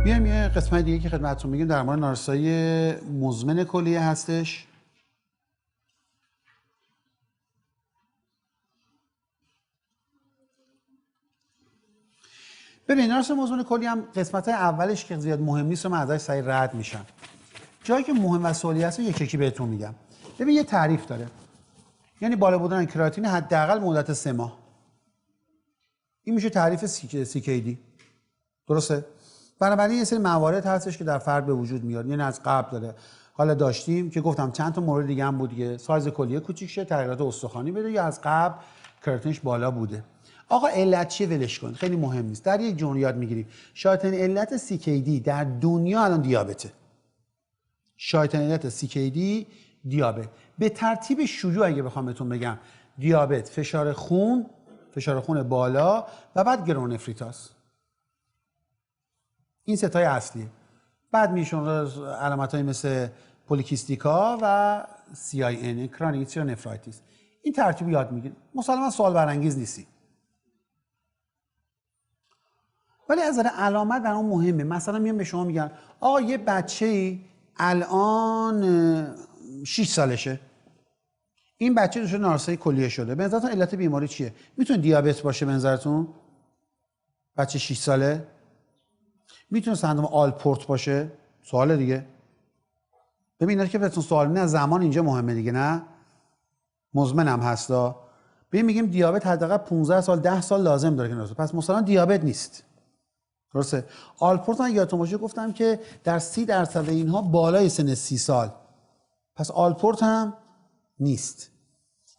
بیایم یه قسمت دیگه که خدمتتون میگیم در مورد نارسایی مزمن کلیه هستش. ببین نارسایی مزمن کلیه هم قسمت اولش که زیاد مهم نیست و من ازش سریع رد میشم. جایی که مهم و سوالی هست یکی یکی بهتون میگم. ببین یه تعریف داره. یعنی بالا بودن کراتین حداقل مدت 3 ماه. این میشه تعریف CKD. درسته؟ بنابراین یه سری موارد هستش که در فرد به وجود میاد. یعنی از قبل داره. حالا داشتیم که گفتم چند تا مورد دیگه هم بود دیگه. سایز کلیه کوچیک شه، تغییرات استخوانی بده یا از قبل کراتینش بالا بوده. آقا علت چیه ولش کن. خیلی مهم نیست. در یک جمله یاد میگیریم. شایع‌ترین علت CKD در دنیا الان دیابته. شایع‌ترین علت CKD دیابت. به ترتیب شیوع اگه بخوام بهتون بگم دیابت، فشار خون بالا و بعد گرونفریتاس. این ستای اصلیه. بعد میشون علامت‌های مثل پولیکیستیکا و CIN کرونیک نفرایتیس. این ترتیب یاد میگیرید. مسلماً سوال برانگیز نیستی. ولی از نظر علامت برام مهمه. مثلا میام به شما میگن آقا یه بچه‌ای الان 6 سالشه. این بچه دچار نارسایی کلیه شده. به نظرتون علت بیماری چیه؟ میتونه دیابت باشه به نظرتون؟ بچه 6 ساله؟ میتونه سندرم آلپورت باشه؟ سوال دیگه. ببین که بهتون سوال نه زمان اینجا مهمه دیگه نه؟ مزمن هم هستا. ببین میگیم دیابت حداقل 15 سال 10 سال لازم داره که نارسایی. پس مثلا دیابت نیست. درسته؟ آلپورت من یادتون باشه گفتم که در 30% اینها بالای سن 30 سال. پس آلپورت هم نیست.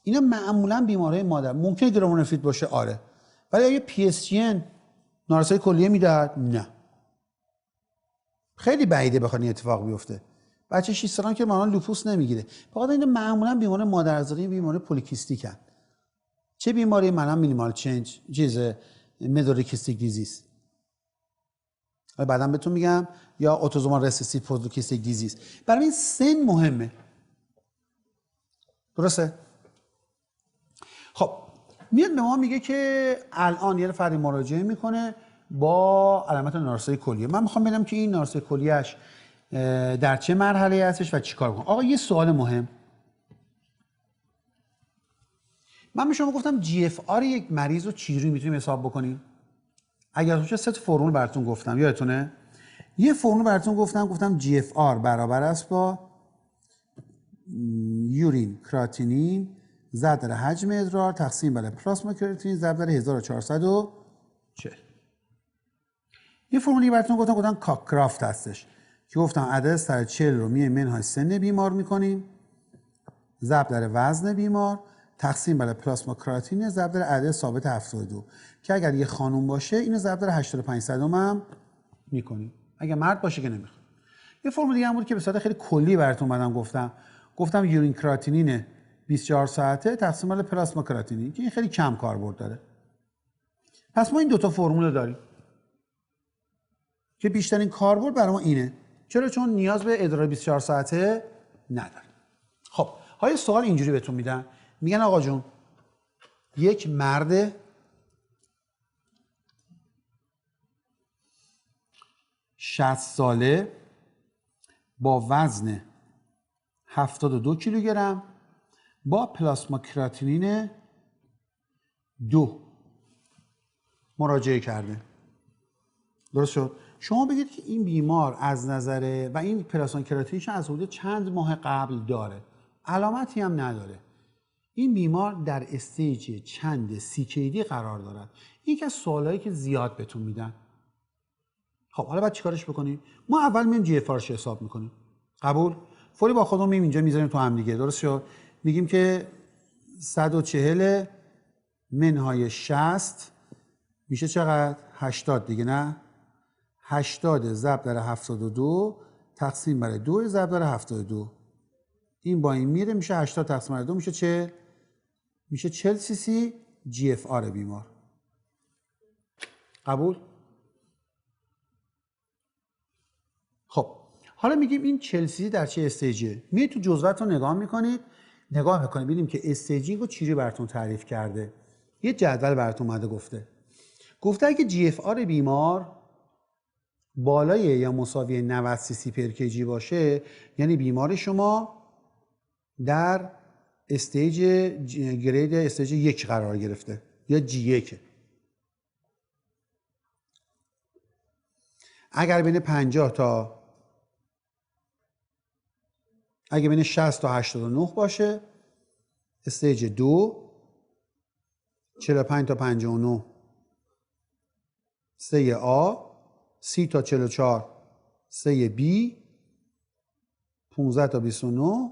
اینا معمولا بیماری مادر. ممکنه گرونفریت باشه آره. ولی آیا PSGN نارسایی کلیه میدهد؟ نه. خیلی بعیده بخواد این اتفاق بیفته. بچه 6 سالان که معمولا لوپوس نمیگیره. فقط اینا معمولا بیماری مادرزادی، بیماری پولیکیستیکن. چه بیماری؟ منم مینیمال چنج مدوریکیستیک دیزیز. بعداً بهتون میگم یا اتوزومال رسیسیو پولیکیستیک دیزیز. برای این سن مهمه. درسته؟ خب میاد به ما میگه که الان یه فردی مراجعه میکنه با علامت نارسایی کلیه. من میخوام ببینم که این نارسایی کلیه‌اش در چه مرحله هستش و چیکار کنه. آقا یه سوال مهم. من به شما گفتم GFR یک مریض رو چجوری میتونیم حساب بکنیم؟ اگر توش 3 فرمول براتون گفتم یادتونه؟ یه فرمول براتون گفتم GFR برابر است با یورین کراتینین ضرب در حجم ادرار تقسیم بر پلاسما کراتینین ضرب در 1440. یه فرمولی براتون گفتم کاکرافت هستش که گفتم عدد سر 40 رو منهای سن بیمار میکنیم ضرب در وزن بیمار تقسیم بر پلاسما کراتینین ضرب در عدد ثابت 72 که اگر یه خانم باشه اینو ضرب در 85 هم میکنیم. اگر مرد باشه که نمیخوام. یه فرمول دیگه هم بود که به صورت خیلی کلی براتون گفتم یورین کراتینین 24 ساعته تقسیم بر پلاسما کراتینین که این خیلی کم کاربرد داره. پس ما این 2 تا فرمول داریم که بیشترین کاربرد برای ما اینه. چرا؟ چون نیاز به ادرار 24 ساعته نداره. خب های سوال اینجوری بهتون میدن. میگن آقا جون یک مرد 60 ساله با وزن 72 کیلوگرم با پلاسما کراتینین 2 مراجعه کرده. درست شد؟ شما بگید که این بیمار از نظر و این پلاسما کراتینینش از حدود چند ماه قبل داره. علامتی هم نداره. این بیمار در استیج چند CKD قرار دارد. این که از سوالایی که زیاد بهتون میدن. خب حالا باید چیکارش بکنیم؟ ما اول میایم GFR رو حساب میکنیم. قبول؟ فوری با خودمون میایم اینجا میذاریم تو هم دیگه. درست شد؟ میگیم که 140 منهای 60 میشه چقدر؟ 80 دیگه نه؟ 80 ضرب در 72 تقسیم بر 2 ضرب در 72. این با این میره میشه 80 تقسیم بر 2 میشه 40. میشه 40 cc GFR بیمار. قبول؟ خب حالا میگیم این 40 cc در چه استیجه؟ میاد تو جزوات رو نگاه میکنید ببینیم که استیجینگ رو چجوری براتون تعریف کرده. یه جدول براتون اومده گفته اگه GFR بیمار بالای یا مساوی 90 سی سی پر کیجی باشه یعنی بیمار شما در استیج گرید استیج 1 قرار گرفته یا G1. اگر بین 50 تا اگه بین 60 تا 89 باشه استیج 2، 45 تا 59 3 A، 30 تا 44 3 B، 15 تا 29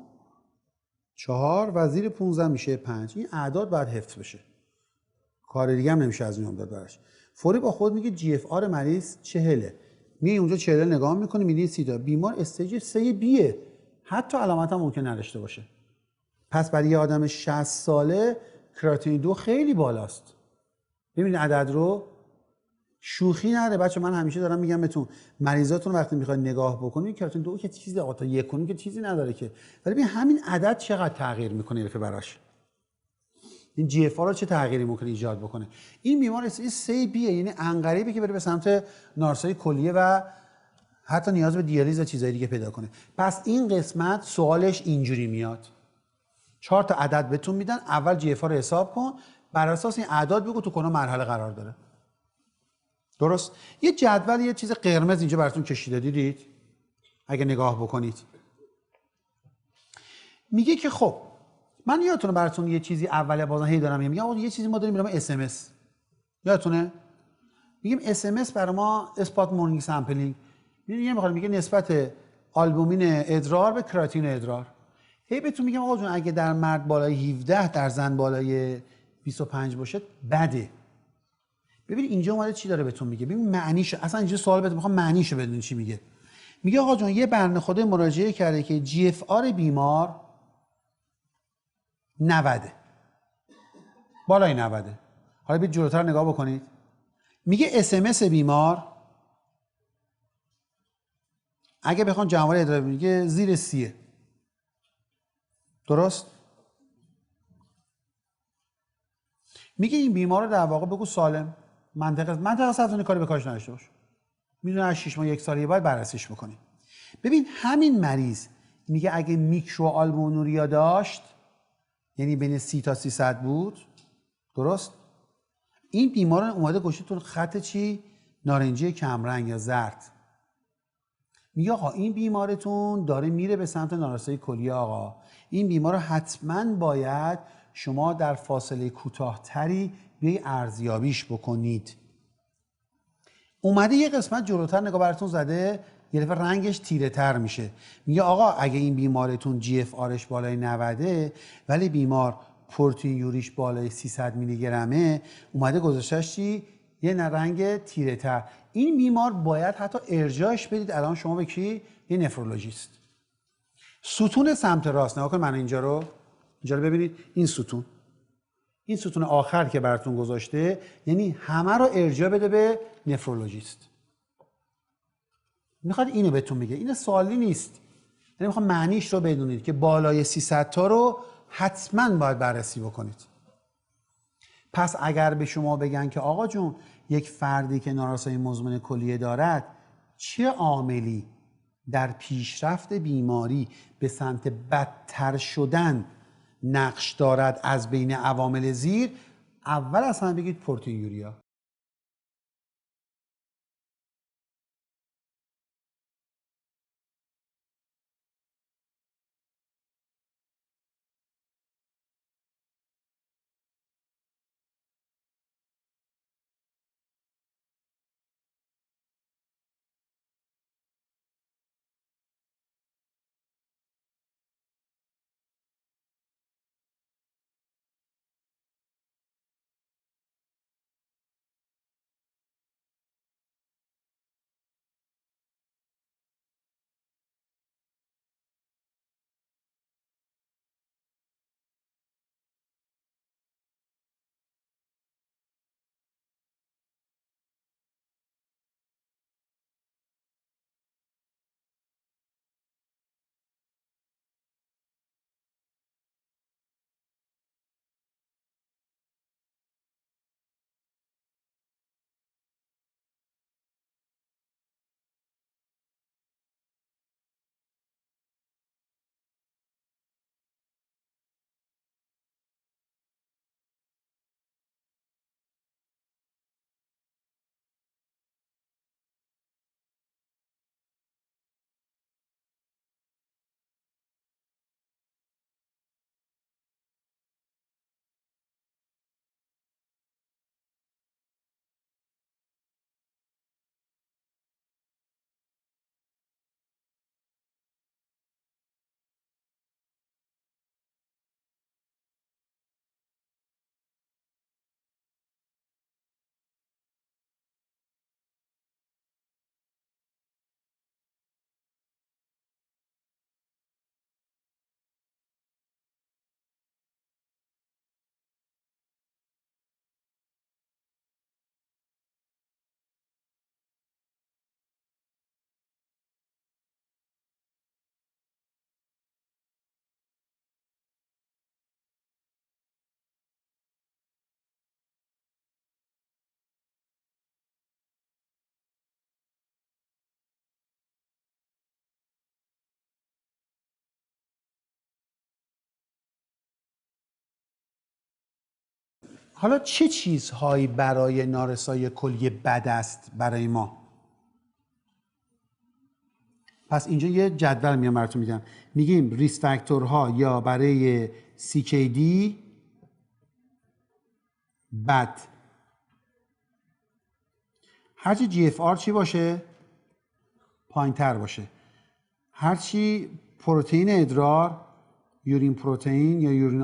4 و زیر 15 میشه 5. این اعداد باید حفظ بشه، کار دیگه هم نمیشه از این داد براش. فوری با خود میگه جی اف آر مریض 40، میای اونجا 40 نگاه میکنی میبینی سیتا بیمار استیج 3 بیه، حتی علامت هم ممکن نداشته باشه. پس برای یه آدم 60 ساله کراتینین 2 خیلی بالاست. ببینید عدد رو، شوخی نره بچه. من همیشه دارم میگم بهتون مریضاتون وقتی میخواید نگاه بکنید کراتینین 2 که چیزی تا 1 کنید که چیزی نداره که، ولی ببین همین عدد چقدر تغییر میکنه رفیق براش. این جی اف آر رو چه تغییری ممکنه ایجاد بکنه. این بیمار استیج 3 بیه، یعنی عنقریبی که بره به سمت نارسایی کلیه و حتی نیاز به دیالیز و چیزای دیگه پیدا کنه. پس این قسمت سوالش اینجوری میاد، 4 تا عدد بهتون میدن، اول جی اف آر رو حساب کن، بر اساس این اعداد بگو تو کدوم مرحله قرار داره. درست؟ یه جدول یه چیز قرمز اینجا براتون کشیده دیدید؟ اگه نگاه بکنید میگه که خب من یادتونه براتون یه چیزی اول بازم هی دارم میگم آقا یه چیزی ما داریم میرم اس ام اس، یادتونه میگیم اس ام اس برای ما اسپات مورنینگ سامپلینگ، میگه نسبت آلبومین ادرار به کراتین ادرار. هی بهتون میگم آقا جون اگه در مرد بالای 17 در زن بالای 25 باشه بده. ببین اینجا اومده چی داره بهتون میگه، ببین معنیش، اصلا اینجا سوال بهتون میخوام معنیشو بدونین چی میگه. میگه آقا جون یه بنده خدا مراجعه کرده که جی اف آر بیمار 90، بالای 90. حالا بیاید جلوتر نگاه بکنید. میگه اس ام اس بیمار اگه بخوام جمع‌آوری ادرار میگه زیر 30. درست؟ میگه این بیمار رو در واقع بگو سالم، منطقه سرطانی کاری به کارش نداشته باش. میدونه از 6 ماه 1 سال باید بررسیش بکنی. ببین همین مریض میگه اگه میکرو آلبومینوریا داشت یعنی بین 30 تا 300 بود، درست؟ این بیمار اومده گوشه تو خط چی؟ نارنجی کمرنگ یا زرد. میگه آقا این بیمارتون داره میره به سمت نارسایی کلیه. آقا این بیمار رو حتما باید شما در فاصله کوتاه‌تری بیای ارزیابیش بکنید. اومده یه قسمت جلوتر نگاه براتون زده، یه دفعه رنگش تیره تر میشه. میگه آقا اگه این بیمارتون جی اف آرش بالای 90 ولی بیمار پروتئین یوریش بالای 300 میلی گرمه، اومده گذاشتش چی؟ یه رنگ تیره تر. این بیمار باید حتی ارجاعش بدید الان شما به کی؟ یه نفرولوژیست. ستون سمت راست نگاه کن، من اینجا رو ببینید، این ستون آخر که براتون گذاشته یعنی همه رو ارجاع بده به نفرولوژیست. میخواد اینو بهتون میگه، این سوالی نیست، یعنی میخوام معنیش رو بدونید که بالای 300 تا رو حتما باید بررسی بکنید. پس اگر به شما بگن که آقا جون یک فردی که نارسایی مزمن کلیه دارد چه عاملی در پیشرفت بیماری به سمت بدتر شدن نقش دارد از بین عوامل زیر، اول اصلا بگید پروتئین یوریا. حالا چه چیزهایی برای نارسایی کلیه بد است برای ما؟ پس اینجا یه جدول میام براتون میگم. میگیم ریسک فاکتورها یا برای CKD بد. هرچی GFR چی باشه؟ پایین تر باشه. هرچی پروتئین ادرار، یورین پروتئین یا یورین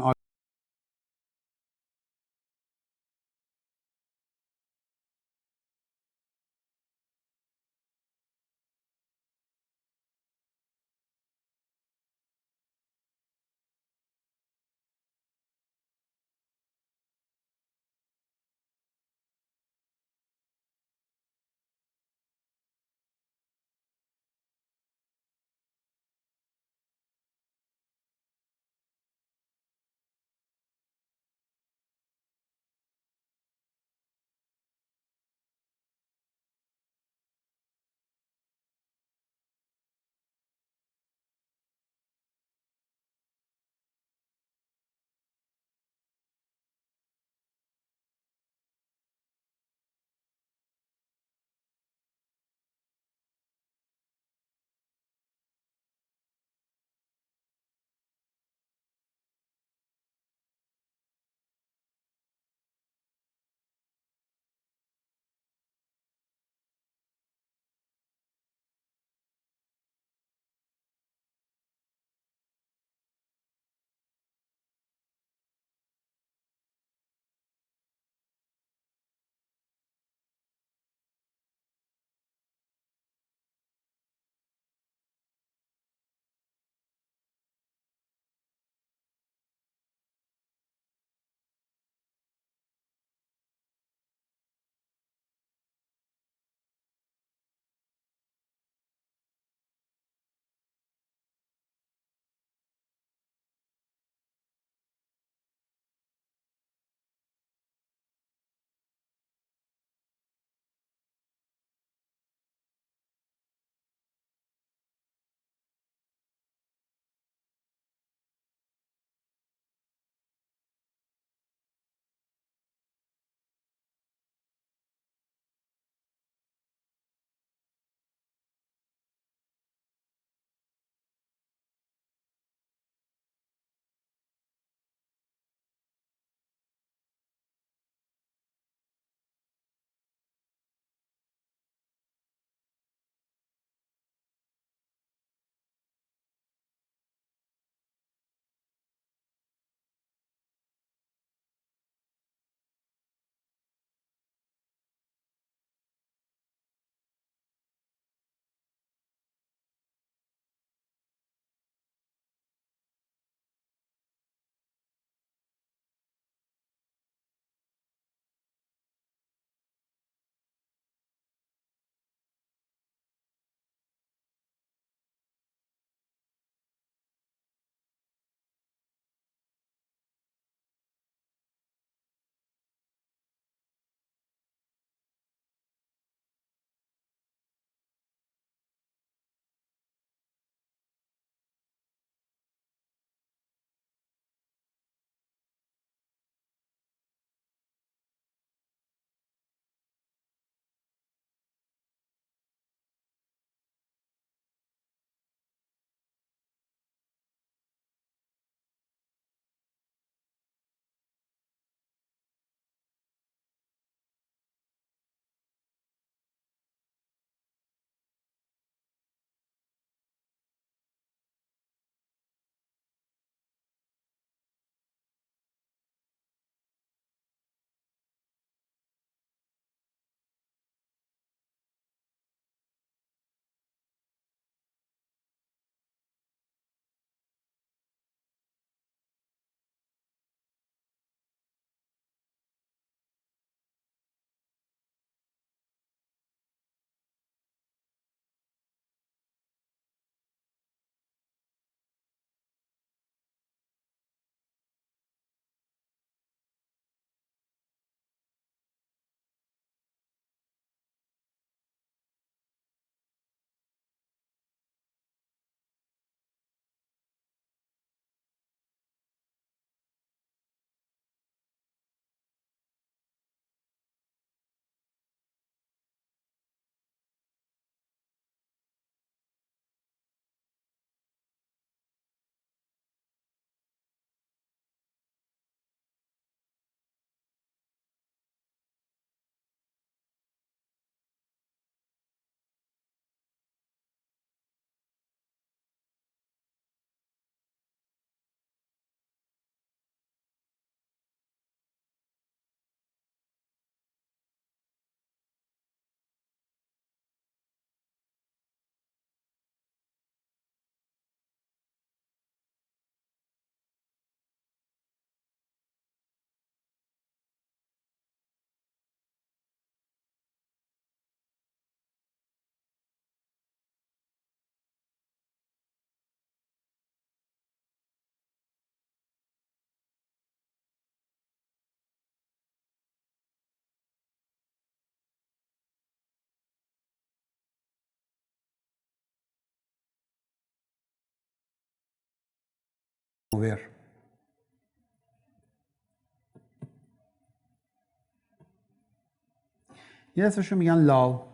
یه اسمشو میگن لاو.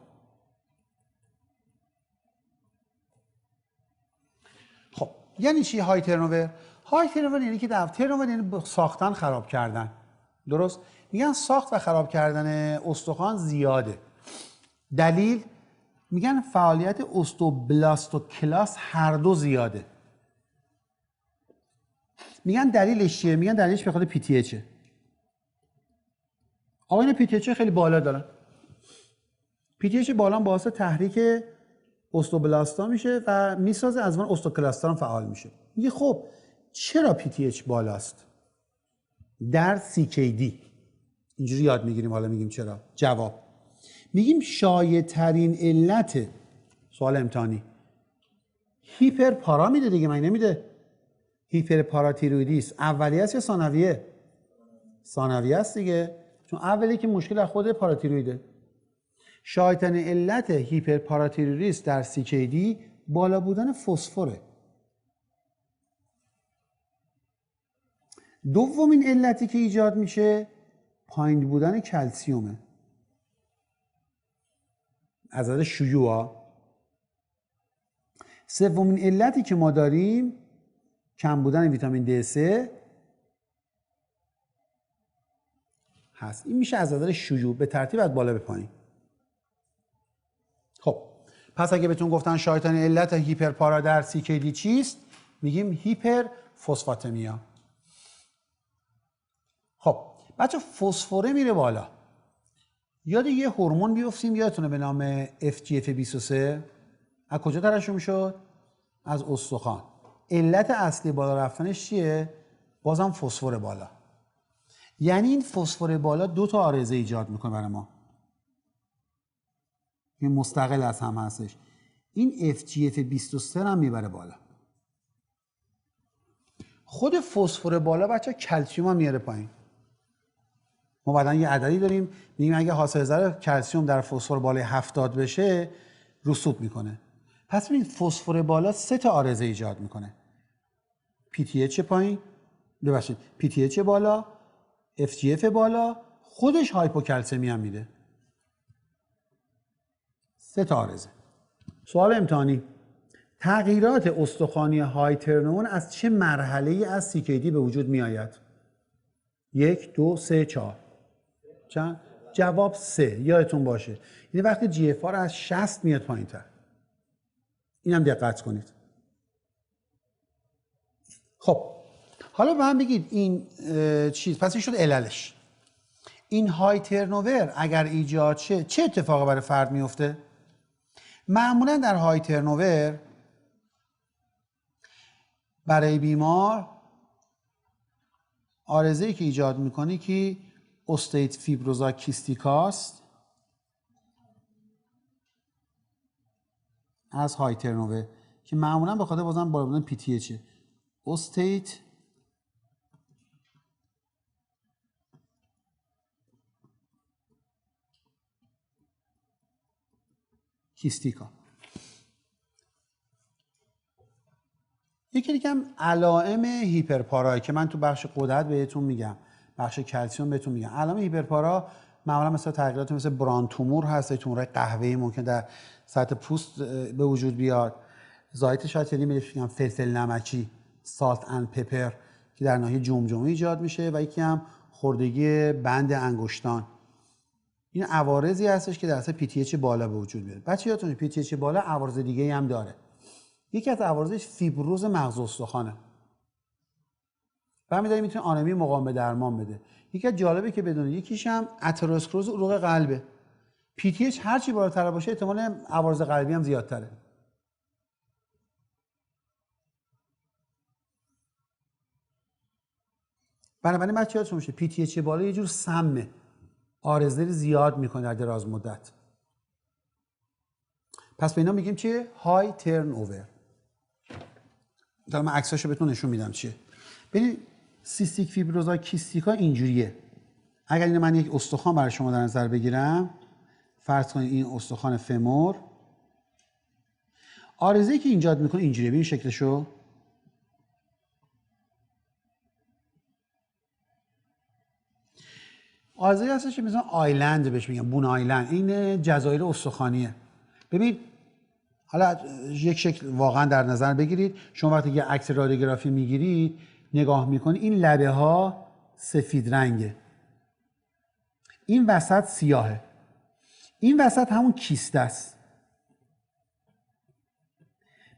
خب یعنی چی های ترنوور؟ های ترنوور یعنی که ترنوور یعنی ساختن خراب کردن. درست؟ میگن ساخت و خراب کردن استخوان زیاده. دلیل میگن فعالیت اوستوبلاست و کلاست هر دو زیاده. میگن دلیلش چیه؟ میگن دلیلش به خاطر پی تی اچه. آقایون پی تی اچ خیلی بالا دارن. پی تی اچ بالا باعث تحریک اوستوبلاستا میشه و میسازه از اون اوستوکلاستا هم فعال میشه. میگه خب چرا پی تی اچ بالاست؟ در سی کی دی اینجوری یاد میگیریم. حالا میگیم چرا. جواب میگیم شایع ترین علت سوال امتحانی هیپر پارا میده دیگه، من نمیده؟ هیپر پاراتیرویدیس اولیه است یا ثانویه؟ ثانویه است دیگه، چون اولی که مشکل از خود پاراتیرویده. شایع ترین علت هیپر پاراتیرویدیس در سی کی دی بالا بودن فسفره. دومین علتی که ایجاد میشه پایین بودن کلسیومه از نظر شیوع. سومین علتی که ما داریم کم بودن ویتامین D3 هست. این میشه از نظر شیوع به ترتیب از بالا به پایین. خب پس اگه بهتون گفتن شایع ترین علت هیپرپارا در سی کی دی چیست؟ میگیم هیپر فسفاتمیا. خب بچه فسفره میره بالا. یاد یه هورمون بیفتیم یادتونه به نام FGF23. از کجا ترشح میشد؟ از استخوان. علت اصلی بالا رفتنش چیه؟ بازم فسفر بالا. یعنی این فسفر بالا دو تا عارضه ایجاد میکنه برای ما. این مستقل از هم هستش. این FGF23 هم میبره بالا. خود فسفر بالا بچه کلسیوم هم میاره پایین. ما بعدن یه عددی داریم میگیم اگه حاصل ذره کلسیوم در فسفر بالای 70 بشه رسوب میکنه. پس ببین فسفر بالا سه تا عارضه ایجاد میکنه. PTH پایین، ببخشید PTH بالا، FGF بالا، خودش هایپوکلسمی هم میده. سه تا عارضه. سوال امتحانی: تغییرات استخوانی های ترنون از چه مرحله‌ای از سی کی دی به وجود می آید؟ 1 2 3 4. چند؟ جواب 3. یادتون باشه یعنی وقتی جی اف آر از 60 میاد پایین‌تر. اینم دقت کنید. خب حالا به هم بگید این چیز پس این شد عللش. این های ترنوور اگر ایجاد شه چه اتفاقی برای فرد میفته؟ معمولا در های ترنوور برای بیمار عارضه‌ای که ایجاد میکنه که اوستیت فیبروزا کیستیکاست از های ترنوور که معمولا به خاطر بازم بالا بودن پی تی اچه. اوستیت کیستیکا. یکی دیگه هم علائم هیپرپارا که من تو بخش غدد بهتون میگم، بخش کلسیوم بهتون میگم. علائم هیپرپارا معمولا مثلا تغییرات مثل بران تومور هست، تومورای قهوه‌ای ممکن در سطح پوست به وجود بیاد. زایت شاید یعنی میگم فلفل نمکی، سالت اند پپر که در ناحیه جمجمه ایجاد میشه و یکی هم خوردگی بند انگشتان. این عوارضی هستش که در اثر پی تی اچ بالا به وجود میاد. بچه یادتونه پی تی اچ بالا عوارض دیگه هم داره. یکی از عوارضش فیبروز مغز استخوانه. برمی داریم میتونه آنمی مقاوم به درمان بده. یکی از جالبه که بدونید یکیش هم اتروسکلروز عروق قلبه. پی تی اچ هر چی بالاتر باشه احتمال عوارض قلبی هم زیادتره. بنابراین بچه یادتون باشه پی تی اچ بالا یه جور سمه. عارضه زیاد میکنه در دراز مدت. پس به اینا میگیم چیه؟ های ترن اوور. من عکساشو بهتون نشون میدم چیه. ببینید سیستیک فیبروزا کیستیکا اینجوریه. اگر این من یک استخوان برای شما در نظر بگیرم، فرض کنید این استخوان فمور، عارضه‌ای که ایجاد میکنه اینجوریه. ببین شکلشو. آزایی هستش که مثلا آیلند بهش میگن، بون آیلند، این جزایر استخوانیه. ببین حالا یک شکل واقعا در نظر بگیرید، شما وقتی یه عکس رادیوگرافی میگیرید نگاه میکنید این لبه ها سفید رنگه، این وسط سیاهه، این وسط همون کیست است.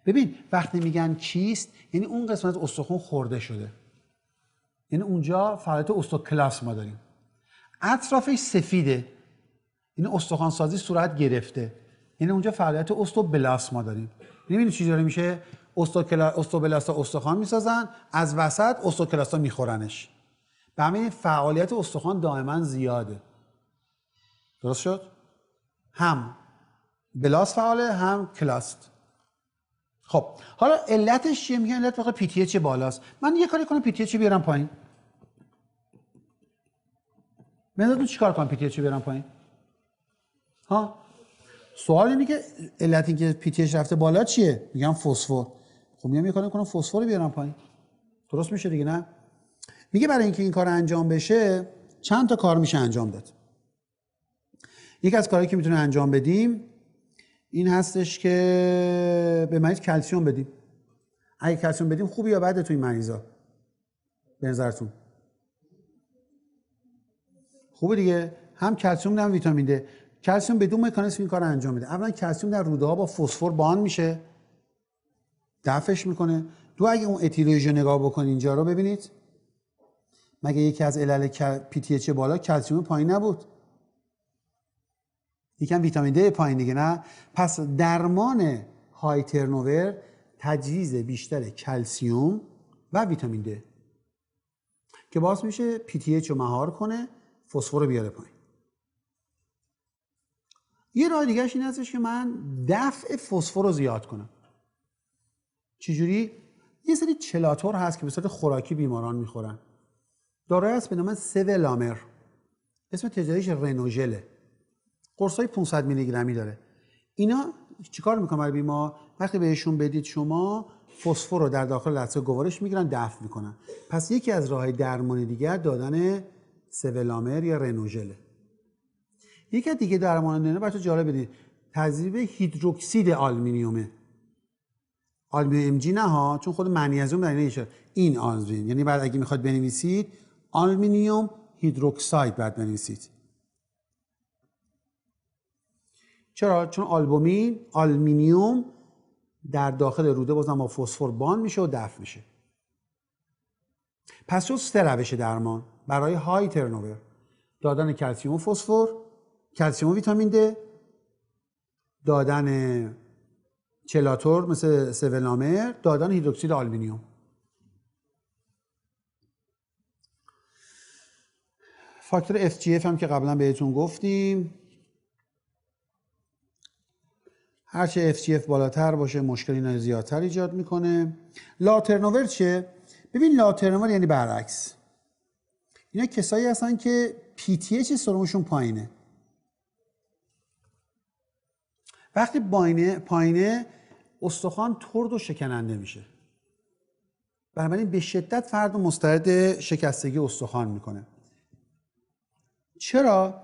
ببین وقتی میگن کیست یعنی اون قسمت استخوان خورده شده، یعنی اونجا فعالیت اوستوکلاست ما داریم. اطرافش سفیده، یعنی استخوان سازی صورت گرفته، یعنی اونجا فعالیت اوستوبلاست ما داریم. می‌بینید چجوری میشه؟ اوستوبلاستا استخوان میسازن، از وسط اوستوکلاستا میخورنش. به همین فعالیت استخوان دائما زیاده. درست شد؟ هم بلاست فعاله هم کلاست. خب حالا علتش چیه؟ میگن علت واقعا پی تی اچ بالاست. من یه کاری کنم پی تی اچ بیارم پایین. ببینید چیکار کنم پی تی اچ بیارم پایین؟ ها؟ سوال اینه که علت اینکه پی تی اچ رفته بالا چیه؟ میگم فسفر. خب میام یه کاری کنم فسفر رو بیارم پایین. درست میشه دیگه نه؟ میگه برای اینکه این کار انجام بشه چند تا کار میشه انجام داد. یکی از کارهایی که میتونه انجام بدیم این هستش که به مریض کلسیم بدیم. اگه کلسیم بدیم خوبه یا بده تو این مریضا؟ به نظرتون خوبه دیگه، هم کلسیم هم ویتامین د. کلسیم بدون مکانیزم این کار انجام میده. اولا کلسیم در روده ها با فسفر باند میشه، دفعش میکنه. دو اگه اون اتیولوژی نگاه بکنید اینجا رو ببینید، مگه یکی از علل پی تی اچ بالا کلسیم پایین نبود؟ یکم ویتامین د پایین دیگه نه؟ پس درمان های ترنوور تجهیز بیشتر کلسیم و ویتامین د که باعث میشه پی تی اچ رو مهار کنه، فسفر رو بیاره پایین. یه راه دیگهش این هستش که من دفع فسفر رو زیاد کنم. چجوری؟ یه سری چلاتور هست که به صورت خوراکی بیماران میخورن. دارویی هست به نام سولامر، اسم تجاریش رنوژله، قرصای 500 میلی گرمی داره. اینا چیکار میکنن برای بیمار؟ وقتی بهشون بدید شما فسفر رو در داخل لثه گوارش میگیرن، دفع میکنن. پس یکی از راههای درمان دیگر دادن سولامر یا رنوژله. یکی دیگه درمان دیگه براتون جالب بدید، تذریب هیدروکسید آلومینیومه. آلومینیوم ام جی نه ها، چون خود منیزیم در اینه این آلومینیوم، یعنی بعد اگه میخواد بنویسید آلومینیوم هیدروکساید بعد بنویسید. چرا؟ چون آلومینیوم در داخل روده بازم با فسفر باند میشه و دفع میشه. پس جز 3 روش درمان برای های ترنوور: دادن کلسیم و فسفر، کلسیم و ویتامین د، دادن چلاتور مثل سولامر، دادن هیدروکسید آلومینیوم. فاکتور FGF هم که قبلا بهتون گفتیم، هرچه FGF بالاتر باشه مشکلی زیادتر ایجاد میکنه. لاترنوور چه؟ ببین لاترنوور یعنی برعکس. اینا کسایی هستن که PTH سرمشون پایینه. وقتی پایینه استخوان ترد و شکننده میشه، بنابراین به شدت فرد مستعد شکستگی استخوان میکنه. چرا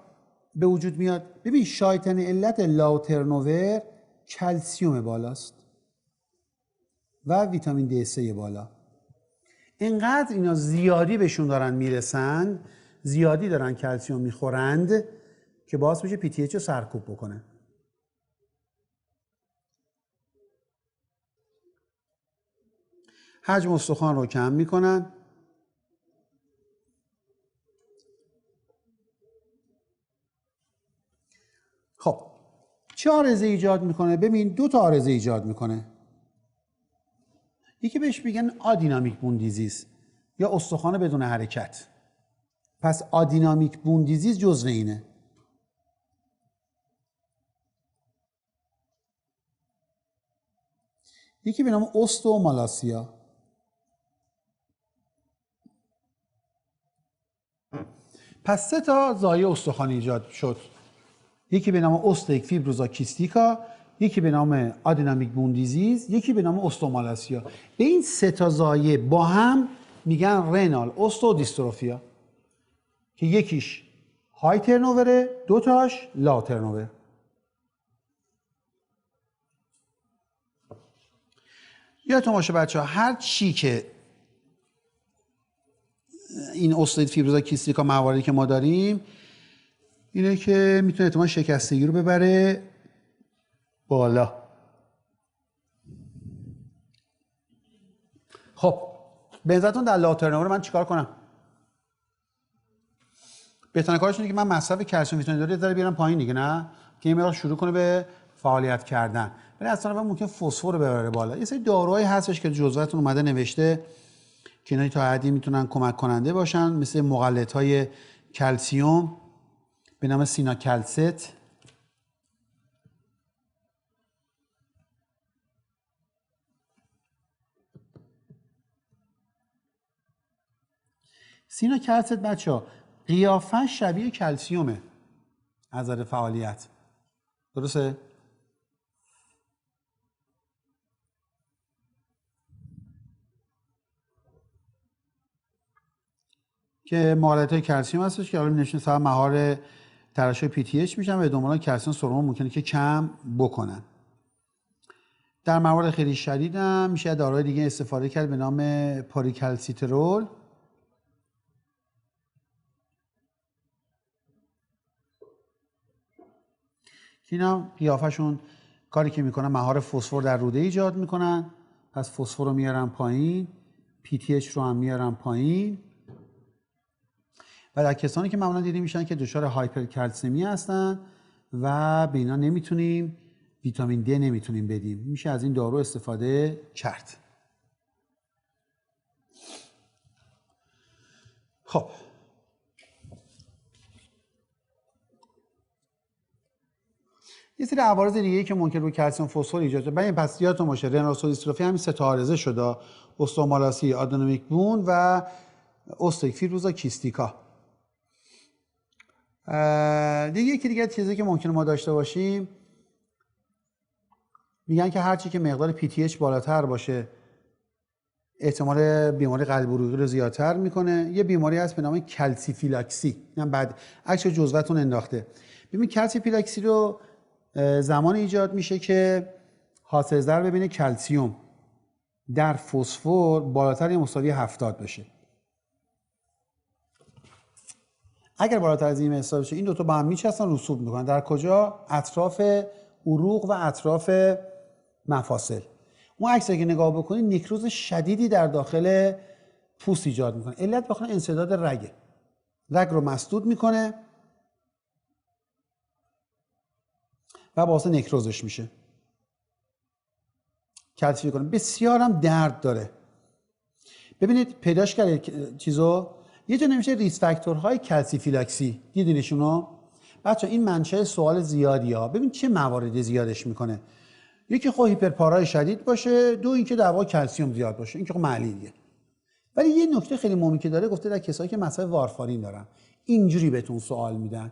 به وجود میاد؟ ببین شایطن علت لاترنوور کلسیوم بالاست و ویتامین D3 بالا. اینقدر اینا زیادی بهشون دارن میرسن، زیادی دارن کلسیوم میخورند که باعث میشه PTH رو سرکوب بکنه. حجم استخوان رو کم میکنن. خب چه عارضه ایجاد میکنه؟ ببین 2 تا عارضه ایجاد میکنه. یکی بهش میگن آدینامیک بون دیزیز یا استخوان بدون حرکت. پس آدینامیک بون دیزیز جزو اینه. یکی به نام اوستومالاسیا. پس 3 تا زایه استخوان ایجاد شد. یکی به نام اوستیک فیبروزا کیستیکا، یکی به نام آدینامیک بون دیزیز، یکی به نام اوستومالاسیا. به این 3 تا زایه با هم میگن رنال اوستو دیستروفیا که یکیش های ترنووره، 2 تاش لا ترنوور. یادتون باشه بچه‌ها هر چی که این اوستئوید فیبروزا کیستیکا مواردی که ما داریم اینه که میتونه احتمال شکستگی رو ببره بالا. خب به نظرتون در لا ترنوور من چیکار کنم؟ بهترین کارش اینه که من مصرف کلسیم ویتامین داره ذره بیارم پایین دیگه، نه که این مقدار شروع کنه به فعالیت کردن. ولی اصلا ممکن فسفر رو ببره بالا. یه سری داروهایی هستش که جزوهتون اومده نوشته که اینا تا حدی میتونن کمک کننده باشن، مثل مغلط‌های کلسیوم به نام سیناکلست. سیناکلست بچه‌ها قیافه شبیه کلسیومه از نظر فعالیت، درسته؟ که مغلطه‌های کلسیوم هستش که حالا نشون سبب مهار ترشح PTH میشن و دنبال کلسیم سرم ممکنه که کم بکنن. در موارد خیلی شدید هم میشه داروهای دیگه استفاده کرد به نام پاریکلسیترول که اینا قیافشون کاری که میکنن مهار فسفر در روده ایجاد میکنن، پس فسفر رو میارن پایین، PTH رو هم میارن پایین و در کسانی که معمولا دیده میشن که دچار هایپرکلسمی هستن و به اینا نمیتونیم ویتامین د نمیتونیم بدیم، میشه از این دارو استفاده کرد. خب یه سری عوارض دیگه‌ای که ممکن رو کلسیم فسفر ایجاد کنه، پس یادتون باشه رنوسول دیستروفی همین سه تا عارضه شده: اوستومالاسی، آدنومیک بون و اوستئوید فیبروزا کیستیکا. دیگه یکی دیگه چیزی که ممکنه ما داشته باشیم، میگن که هرچی که مقدار PTH بالاتر باشه احتمال بیماری قلب عروقی رو زیادتر میکنه. یه بیماری هست به نام کلسیفیلاکسی، اینم بعد عکس جزوهتون انداخته. ببین کلسیفیلاکسی رو زمان ایجاد میشه که حاصل ضرب بین کلسیوم در فسفر بالاتر یا مساوی 70 بشه. اگر بالاتر از این حساب بشه این دو تا با هم میچسبن، رسوب میکنن. در کجا؟ اطراف عروق و اطراف مفاصل. اون عکسی که نگاه بکنید نیکروز شدیدی در داخل پوست ایجاد میکنه. علت بخاطر انسداد رگ رو مسدود میکنه و باعث نکروزش میشه. کلسیفی کنه. بسیار هم درد داره. ببینید پیداش کرده چیزو، یه جا نمیشه ریس فاکتورهای کلسیفیلاکسی، دیدینشونو؟ بچه این منشأ سوال زیادی ها. ببین چه مواردی زیادش میکنه. یکی خب هیپرپارای شدید باشه، دو اینکه در واقع کلسیوم زیاد باشه، این که خب معلولیه. ولی یه نکته خیلی مهمی که داره، گفته در کسایی که مصرف وارفارین دارن اینجوری بهتون سوال میدن،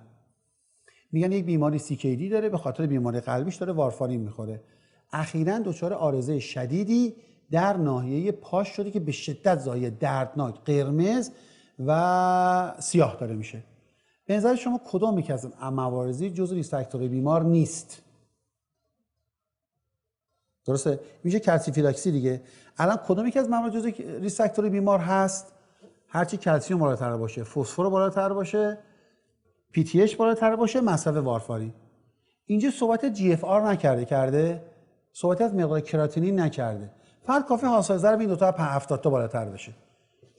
میگن یک بیماری CKD داره، به خاطر بیماری قلبیش داره وارفارین میخوره، اخیراً دچار عارضه شدیدی در ناحیه پاش شده که به شدت زایه، دردناک، قرمز و سیاه داره میشه. به نظر شما کدام یک از مواردی جزء ریس فاکتور بیمار نیست؟ درسته؟ میشه کلسیفیلاکسی دیگه. الان کدام یک از موارد جزء ریس فاکتور بیمار هست؟ هرچی کلسیوم بالاتر باشه، فسفر بالاتر باشه، PTH بالاتر باشه، مصرف وارفارین. اینجا صحبت GFR نکرده، صحبت از مقدار کراتینین نکرده. فقط کافی حاصل ضرب این دو تا 70 تا بالاتر بشه.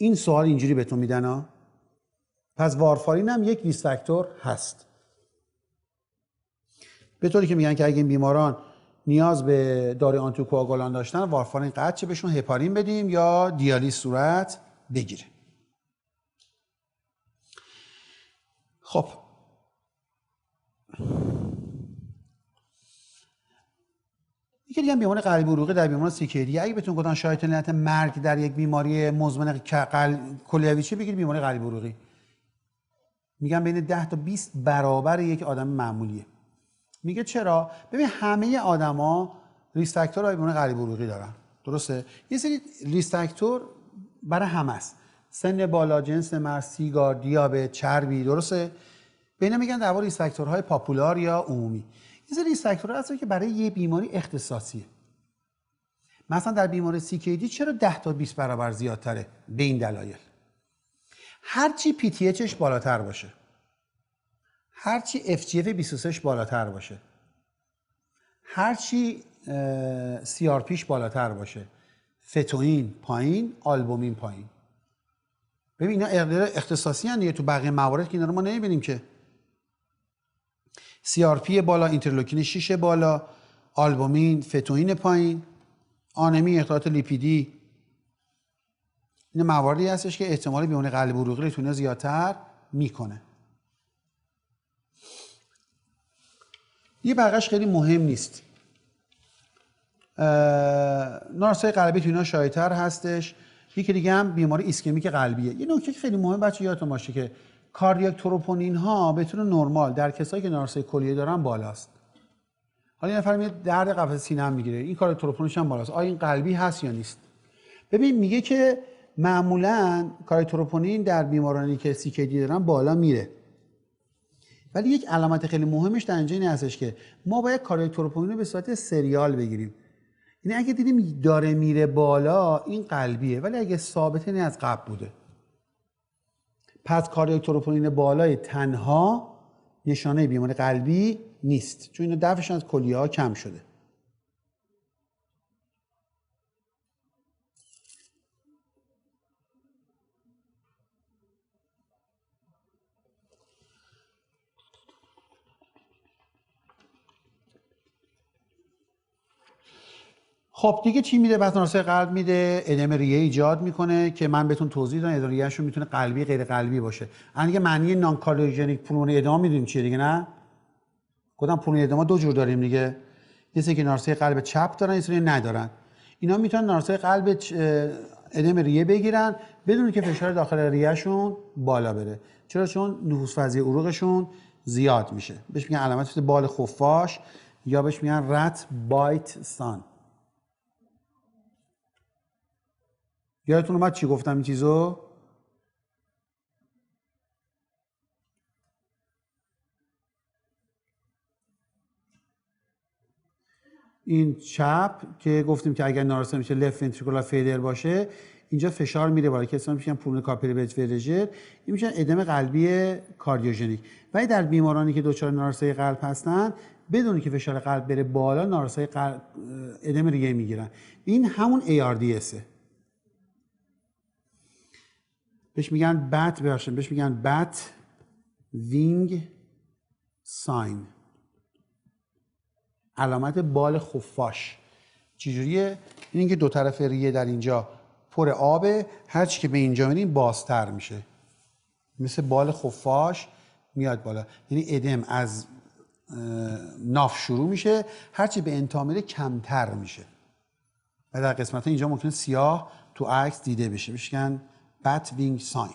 این سوال اینجوری بهتون میدن ها. پس وارفارین هم یک ریس فاکتور هست. به طوری که میگن که اگه این بیماران نیاز به داروی آنتیکواگولان داشتن، وارفارین قطع چه بهشون هپارین بدیم یا دیالیز صورت بگیره. خب یکی دیگه بیماری قلبی عروقی در بیماران CKD، اگه بهتون گفتن شاید علت مرگ در یک بیماری مزمن کلیویچی، بگید بیماری قلبی عروقی. میگن بین 10 تا 20 برابر یک آدم معمولیه. میگه چرا؟ ببین همه آدما ریس فاکتور بیماری قلبی عروقی دارن، درسته؟ یه سری ریس فاکتور برای همه است. سن بالا، جنس مرد، سیگار، دیابت، چربی، درسته؟ به اینا میگن در واقع ریسک فاکتورهای پاپولار یا عمومی. این ریسک فاکتورها هستن که برای یه بیماری اختصاصیه. مثلا در بیماری CKD چرا 10 تا 20 برابر زیادتره؟ به این دلایل: هرچی PTHش بالاتر باشه، هرچی FGF23ش بالاتر باشه، هرچی CRPش بالاتر باشه، فتوئین پایین، آلبومین پایین. ببین اینا اختصاصی هستند دیگه، تو بقیه موارد که اینا رو ما نمیبینیم که. CRP بالا، اینترلوکین 6 بالا، آلبومین، فتوئین پایین، آنمی، اختلالات لیپیدی. این مواردی هستش که احتمال بیماری قلب عروقی رو زیادتر میکنه. یه بقیش خیلی مهم نیست. نارسای قلبی تو اینا شایع‌تر هستش. یکی دیگه هم بیماری ایسکمیک قلبیه. یه نکته که خیلی مهم بچه یادتون باشه که کاردیاک تروپونین ها به طور نرمال در کسایی که نارسای کلیه دارن بالاست. حالا یه نفر میاد درد قفسه سینه هم میگیره، این کاردیاک تروپونینش هم بالاست. آیا این قلبی هست یا نیست؟ ببین میگه که معمولاً کاردیاک تروپونین در بیمارانی که CKD دارن بالا میره. ولی یک علامت خیلی مهمش در اینجا این هستش که ما باید کاردیاک تروپونین رو به صورت سریال بگیریم. یعنی اگه دیدیم داره میره بالا این قلبیه، ولی اگه ثابته نه از قبل بوده. پس کاردیاک تروپونین بالای تنها نشانه بیماری قلبی نیست، چون اینا دفعشون از کلیه ها کم شده. خب دیگه چی میده؟ بس نارسای قلب میده، ادم ریه ایجاد میکنه که من بهتون توضیح دادم. ادم ریه‌شون میتونه قلبی غیر قلبی باشه. دیگه معنی نان کاردیوژنیک پولمونری ادم میدونیم چیه دیگه، نه؟ گفتم پولمونری ادم دو جور داریم دیگه. یه سری که نارسای قلب چپ دارن، یه سری ندارن. اینا میتونن نارسای قلب ادم ریه بگیرن بدون که فشار داخل ریه‌شون بالا بره. چرا؟ چون نفوذ فضای عروقشون زیاد میشه. بهش میگن علامت بال خفاش یا بهش میگن رت بایت سان. یادتون اومد چی گفتم این چیزو؟ این چپ که گفتیم که اگر نارسا میشه لفت ونتریکولار فیلر باشه، اینجا فشار میره بالا که اسمش میشن پولمونری کاپیلری ورژر، این میشن ادم قلبی کاردیوژنیک. ولی در بیمارانی که دچار نارسای قلب هستن بدون که فشار قلب بره بالا نارسای قلب ادم ریه میگیرن. این همون ARDS. بهش میگن بت وینگ ساین، علامت بال خفاش. چجوریه؟ این که دو طرف ریه در اینجا پر آبه، هرچی که به اینجا میریم بازتر میشه، مثل بال خفاش میاد بالا. یعنی ادم از ناف شروع میشه، هرچی به انتها میره کمتر میشه و در قسمت اینجا ممکنه سیاه تو عکس دیده بشه. میگن بت وینگ ساین.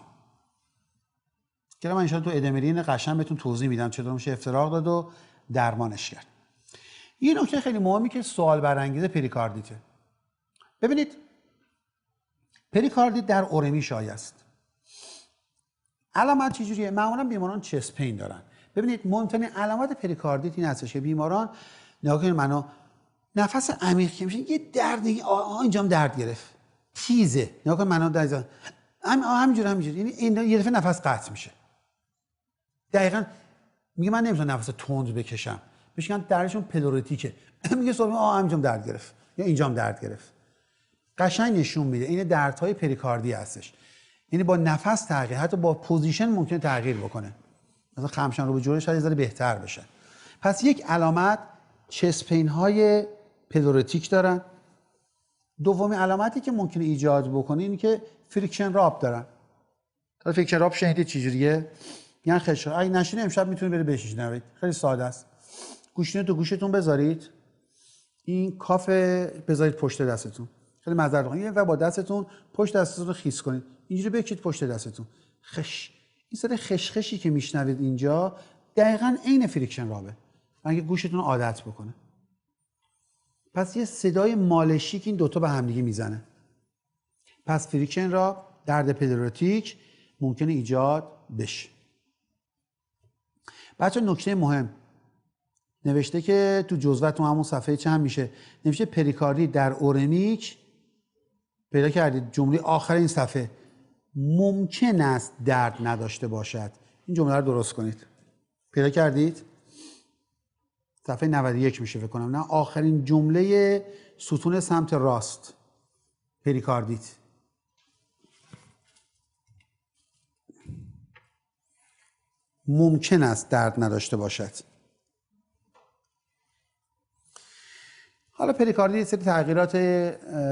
که من ان شاء الله تو ادمرین قشنگ بهتون توضیح میدم چطور میشه افتراق داد و درمانش کرد. یه نکته خیلی مهمی که سوال برانگیز پریکاردیته. ببینید پریکاردیت در اورمی شایع است. علامت چجوریه؟ معمولا بیماران چست پین دارن. ببینید مهمترین علامت پریکاردیت این هستش که بیماران نگاه کنید منو نفس عمیق که میشه یه درد اینجام درد گرفت. تیزه. نگاه کنید منو درد همینجوری یعنی این یه دفعه نفس قطع میشه. دقیقاً میگه من نمیتونم نفس تند بکشم. میگن دردشون پلورتیکه. میگه صبح همینجام درد گرفت یا اینجام درد گرفت. قشنگ نشون میده این دردهای پریکاردی هستش. یعنی با نفس تغییر، حتی با پوزیشن ممکنه تغییر بکنه. مثلا خمشان رو به جوره شاید یه ذره بهتر بشه. پس یک علامت چست پین های پلورتیک دارن. دومی علامتی که ممکنه ایجاد بکنه اینه که فریکشن راب دارن. تا فریکشن راب شنیدید چجوریه؟ یعنی خشخاش. اگه نشینه امشب میتونید برید بشنوید. خیلی ساده است. گوشتون تو گوشتون بذارید. این کاف بذارید پشت دستتون. خیلی معذرت میخوام. و با دستتون پشت دستتون رو خیس کنید. اینجوری بکشید پشت دستتون. این سر خشخشی که میشنوید اینجا دقیقاً عین فریکشن رابه. اگه گوشتون رو عادت بکنه. پس یه صدای مالشی که این دوتا به همدیگه میزنه. پس فریکشن راب، درد پلورتیک ممکنه ایجاد بشه. بچه نکته مهم نوشته که تو جزوه تو همون صفحه چند میشه، نوشته پریکاردیت در اورمیک، پیدا کردید جمله آخر این صفحه، ممکن است درد نداشته باشد. این جمله رو درست کنید. پیدا کردید؟ صفحه 91 میشه فکر کنم، نه آخرین جمله ستون سمت راست، پریکاردیت. ممکن است درد نداشته باشد. حالا پریکاردیت یه سری تغییرات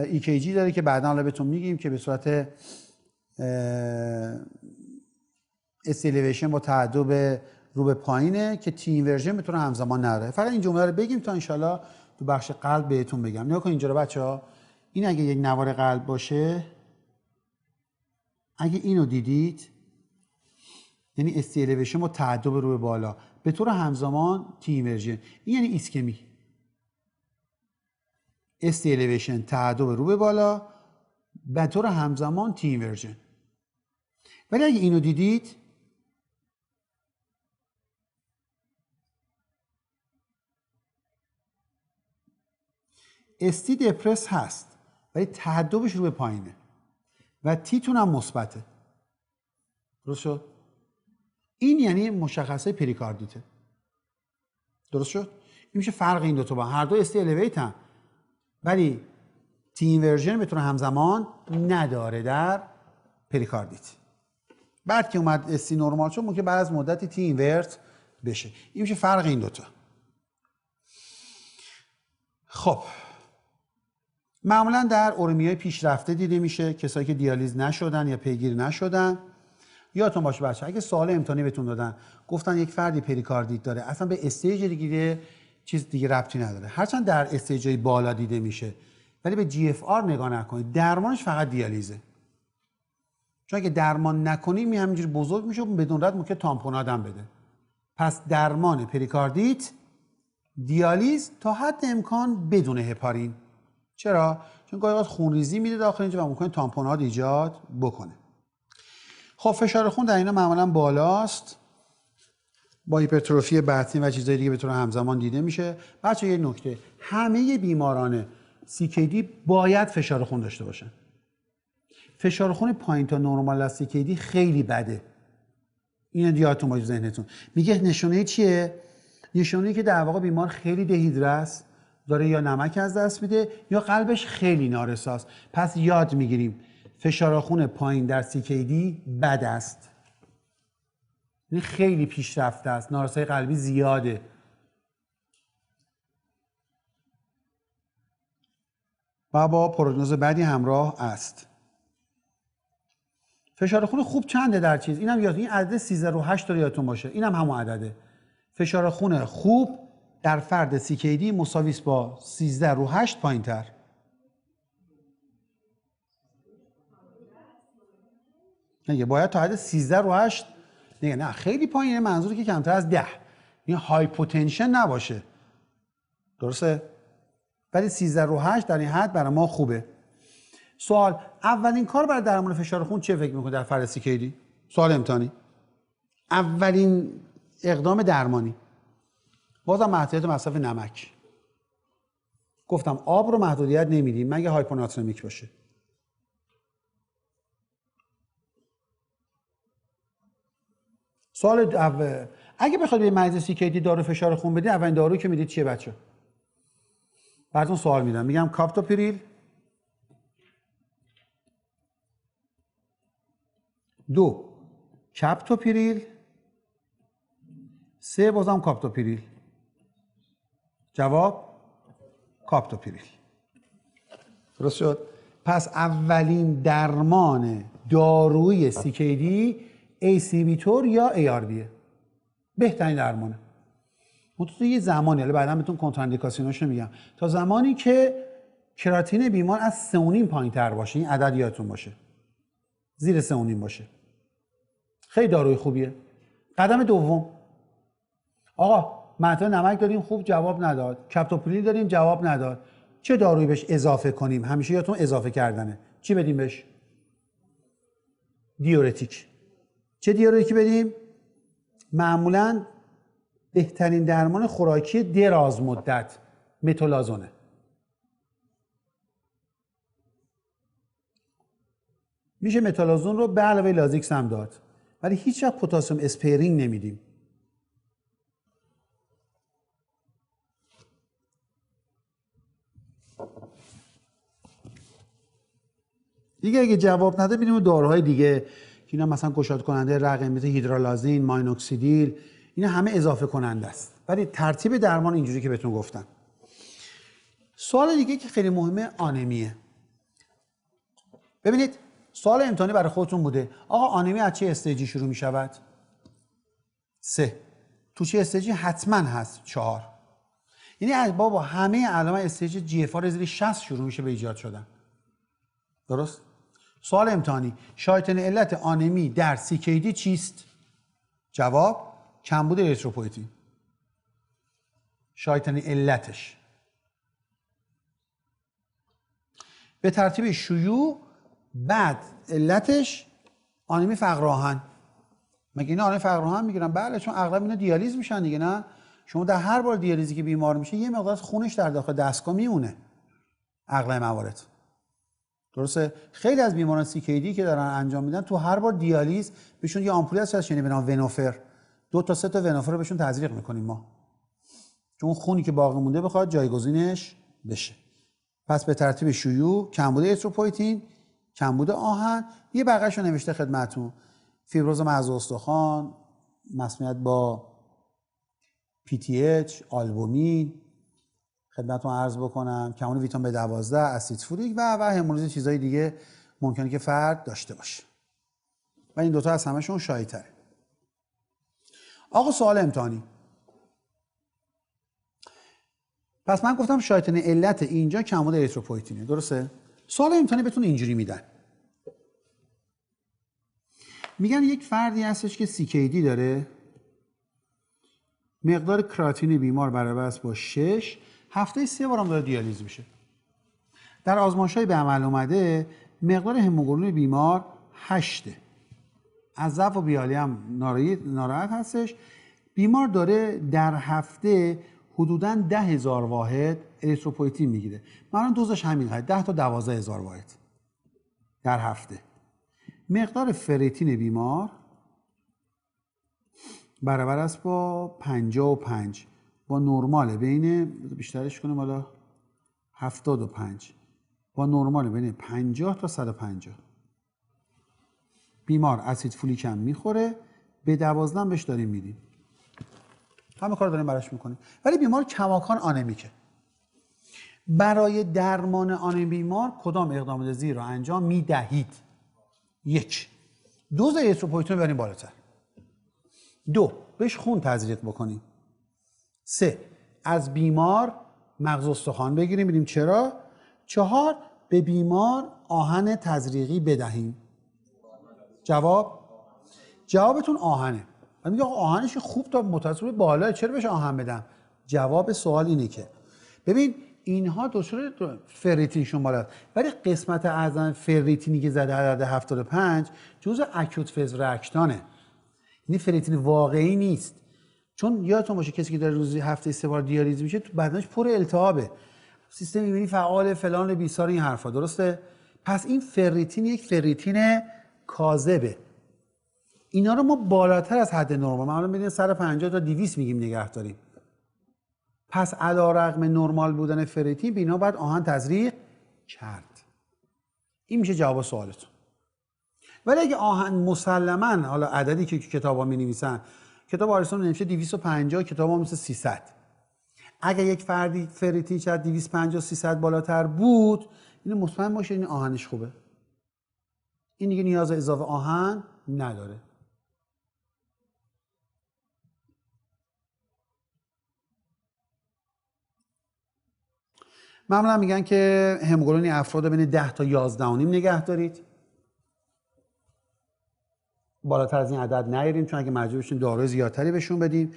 EKG داره که بعدا حالا بهتون میگیم که به صورت استیلیویشن با تعدب رو به پایینه که تی اینورژن بتونه همزمان نداره. فقط این جمله رو بگیم تا انشالله تو بخش قلب بهتون بگم. نگاه کن اینجا رو بچه‌ها، این اگه یک نوار قلب باشه، اگه اینو دیدید یعنی استیلیویشن با تعدب رو به بالا به طور همزمان تی اینورژن، این یعنی ایسکمی. استیلیویشن تعدب رو به بالا به طور همزمان تی اینورژن. ولی اگه اینو دیدید استی دپرس هست ولی تعدبش رو به پایینه و تیتون هم مثبته. درست شد؟ این یعنی مشخصه پریکاردیته. درست شد؟ این میشه فرق این دو تا با هر دو استی الیویت هم ولی تی اینورژن بتونه همزمان نداره در پریکاردیت. بعد که اومد استی نورمال شد ممکن بعد از مدتی تی اینورت بشه. این میشه فرق این دوتا. خب معمولا در اورمیای پیشرفته دیده میشه، کسایی که دیالیز نشدن یا پیگیر نشدن. یادتون باشه بچه اگه سوال امتحانی بهتون دادن گفتن یک فردی پریکاردیت داره، اصلا به استیج دیگه چیز دیگه ربطی نداره، هرچند در استیجای بالا دیده میشه ولی به جی اف آر نگاه نکنید، درمانش فقط دیالیزه. چون اگه درمان نکنیم همینجوری بزرگ میشه و بدون رد ممکن تامپون آدم بده. پس درمان پریکاردیت دیالیز تا حد امکان بدون هپارین. چرا؟ چون گاهی اوقات خونریزی میده داخل اینجا و ممکنه تامپونات ایجاد بکنه. خب فشار خون در اینا معمولا بالاست با هیپرتروفی بطنی و چیزای دیگه به طور همزمان دیده میشه. بچه یه نکته، همه بیماران CKD باید فشار خون داشته باشن. فشار خون پایین تا نرمال از CKD خیلی بده. اینو یادتون باشه ذهنتون. میگه نشونه چیه؟ نشونه که در واقع بیمار خیلی دهیدره است، داره یا نمک از دست میده یا قلبش خیلی نارساست. پس یاد میگیریم فشار خون پایین در CKD بد است. این خیلی پیشرفته است، نارسایی قلبی زیاده. و با پروگنوز بدی همراه است. فشار خون خوب چنده در چیز؟ اینم یاد، این عدد 13/8 رو یادتون باشه. اینم همون عدده. فشار خون خوب در فرد CKD مساوی است با 13/8 پایین‌تر. نه باید تا حد 13/8 نه خیلی پایینه، منظوری که کمتر از 10. این هایپوتنشن نباشه. درسته؟ ولی 13/8 در این حد برای ما خوبه. سوال، اولین کار برای درمان فشار خون چه فکر می‌کنید در فرد CKD؟ سوال امتحانی. اولین اقدام درمانی. بازم محدودیت مصرف نمک. گفتم آب رو محدودیت نمیدیم مگه هایپوناترمیک باشه. سوال اول، اگه بخواید به مریض CKD دارو فشار خون بدید، اولین دارو که میدید چیه بچه؟ براتون سوال میدم، میگم کاپتوپریل، 2 کاپتوپریل، 3 بازم کاپتوپریل. جواب کاپتوپریل. درست شد؟ پس اولین درمان دارویی CKD ACB-تور یا ARB بهترین درمانه. تو یه زمانی، حالا بعدا بهتون کنتراندیکاسیوناشو میگم، تا زمانی که کراتین بیمار از 3.5 پایین‌تر باشه، این عدد یادتون باشه، زیر 3.5 باشه، خیلی داروی خوبیه. قدم دوم، آقا منطقه نمک داریم خوب جواب نداد، کاپتوپریل داریم جواب نداد، چه دارویی بهش اضافه کنیم؟ همیشه یادتون اضافه کردنه. چی بدیم بهش؟ دیورتیک. چه دیورتیکی بدیم؟ معمولاً بهترین درمان خوراکی دراز مدت متولازونه. میشه متالازون رو به علاوه لازیکس هم داد، ولی هیچ وقت پتاسیم اسپرینگ نمیدیم. دیگه اگه جواب نده میریم داروهای دیگه که اینا مثلا گشاد کننده رقم مثل هیدرالازین، ماینوکسیدیل، اینا همه اضافه کننده است. ولی ترتیب درمان اینجوری که بهتون گفتم. سوال دیگه که خیلی مهمه آنمیه. ببینید سوال امتحانی برای خودتون بوده آقا آنمی از چه استیجی شروع می شود؟ 3. تو چه استیجی؟ حتما هست 4. یعنی از بابا همه علائم استیج جی اف آر زیر 60 شروع میشه به ایجاد شدن. درست؟ سوال امتحانی شایطنه علت آنمی در CKD چیست؟ جواب کمبود اریتروپویتین. شایطنه علتش به ترتیب شیوع، بعد علتش آنمی فقر آهن. مگه اینا آنمی فقر آهن میگیرن؟ بله، چون اغلب اینا دیالیز میشن دیگه. نه شما در هر بار دیالیزی که بیمار میشه یه مقدار خونش در داخل دستگاه میمونه اغلب موارد. درسته؟ خیلی از بیماران CKD که دارن انجام میدن تو هر بار دیالیز بهشون یه آمپولی هست به نام ونوفر، 2 تا 3 تا ونوفر رو بهشون تزریق میکنیم ما، چون خونی که باقی مونده بخواد جایگزینش بشه. پس به ترتیب شیوع، کمبود اریتروپویتین، کمبود آهن، یه بقیه‌اش رو نوشته خدمتتون: فیبروز مغز استخوان، مسمومیت با PTH، آلبومین، خدمتتون عرض بکنم کمبود ویتامین B12، اسید فولیک و هموریز، چیزای دیگه ممکنه که فرد داشته باشه. و این دوتا از همه‌شون شایع‌تره. آقا سوال امتحانی. پس من گفتم شایطنه علت اینجا کمبود اریتروپویتینه، درسته؟ سوال امتحانی بهتون اینجوری میدن. میگن یک فردی هستش که CKD داره، مقدار کراتین بیمار برابر است با 6، هفته 3 بار هم داره دیالیز میشه. در آزمایش‌های به عمل اومده مقدار هموگلوبین بیمار 8. از ضعف و بیالی هم ناراحت هستش. بیمار داره در هفته حدوداً 10,000 واحد اریتروپویتین میگیره. معمولاً دوزش همین قدر، 10 تا 12,000 واحد در هفته. مقدار فرتین بیمار برابر است با 55، با نرمال بین، بیشترش کنیم حالا 75، با نرمال بین 50 تا 150. بیمار اسید فولیک هم میخوره، به 12 بهش داریم میدیم، همه کار داریم براش میکنیم. ولی بیمار کماکان آنمیکه. برای درمان آنمی بیمار کدام اقدامات زیر رو انجام میدهید؟ 1. دوز اریتروپویتین رو ببریم بالاتر. 2. بهش خون تزریق بکنیم. 3. از بیمار مغز استخوان بگیریم ببینیم چرا. 4. به بیمار آهن تزریقی بدهیم. جوابتون آهنه. من میگم آهنش خوب تا متوسط بالا، چرا بهش آهن بدم؟ جواب سوال اینه که ببین اینها دچار فرریتینشون بالاست، ولی قسمت اعظم فرریتینی که زده عدد 75 جزء اکوت فیز ریاکتانه. یعنی فرریتین واقعی نیست. چون یادتون باشه کسی که داره روزی هفته 3 بار دیالیز میشه تو بدنش پر التهابه، سیستم ایمنی فعال، فلان بیسار، این حرفا، درسته؟ پس این فرریتین یک فرریتین کاذبه. اینا رو ما بالاتر از حد نرمال، معمولا میدونید 150 تا 200 میگیم نگه داریم. پس علیرغم نرمال بودن فرریتین بینا باید آهن تزریق کرد. این میشه جواب سوالتون. ولی اگه آهن مسلما، حالا عددی که کتابا می‌نویسن، کتاب آریستون نوشته 250، کتابا مثل 300، اگه یک فردی فرریتین شاید 250 300 بالاتر بود، این مطمئن باشه این آهنش خوبه. این دیگه نیاز اضافه آهن نداره. معمولا میگن که هموگلوبین افراد بین 10 تا 11.5 نگه دارید. بالاتر از این عدد نیاریم، چون اگه مجبور بشیم داروی زیادتری بهشون بدیم.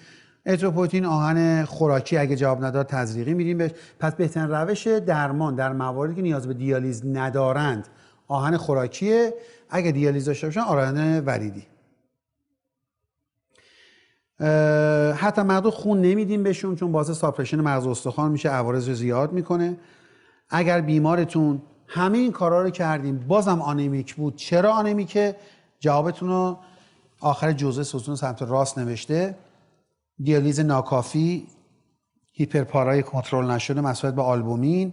اریتروپویتین آهن خوراکی اگه جواب نداد تزریقی میدیم بهش. پس بهترین روش درمان در مواردی که نیاز به دیالیز ندارند آهن خوراکیه. اگه دیالیز داشته باشن آهن وریدی. حتی مقدار خون نمیدیم بهشون چون باعث ساپرشن مغز استخوان میشه، عوارض رو زیاد میکنه. اگر بیمارتون همه این کارا رو کردیم بازم آنیمیک بود، چرا آنیمیکه؟ جوابتون رو آخر جزء ستون سمت راست نوشته. دیالیز ناکافی، هیپرپارای کنترل نشده مسئولیت به آلبومین،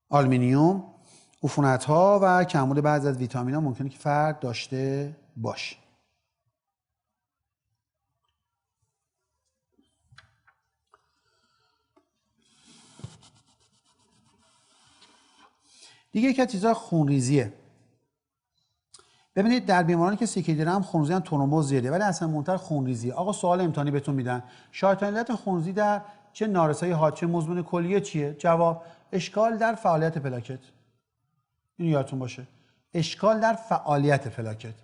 آلومینیوم، عفونت‌ها و کمبود بعضی از ویتامین‌ها ممکنه که فرد داشته باشه. دیگه یک از چیزا خونریزیه. ببینید در بیمارانی که CKD دارن خونریزی هم ترومبوز زیاده ولی اصلا مهمتر خونریزیه. آقا سوال امتحانی بهتون میدن شایع علت خونریزی در چه نارسایی حاد مزمن کلیه چیه؟ جواب اشکال در فعالیت پلاکت. این یادتون باشه. اشکال در فعالیت پلاکت.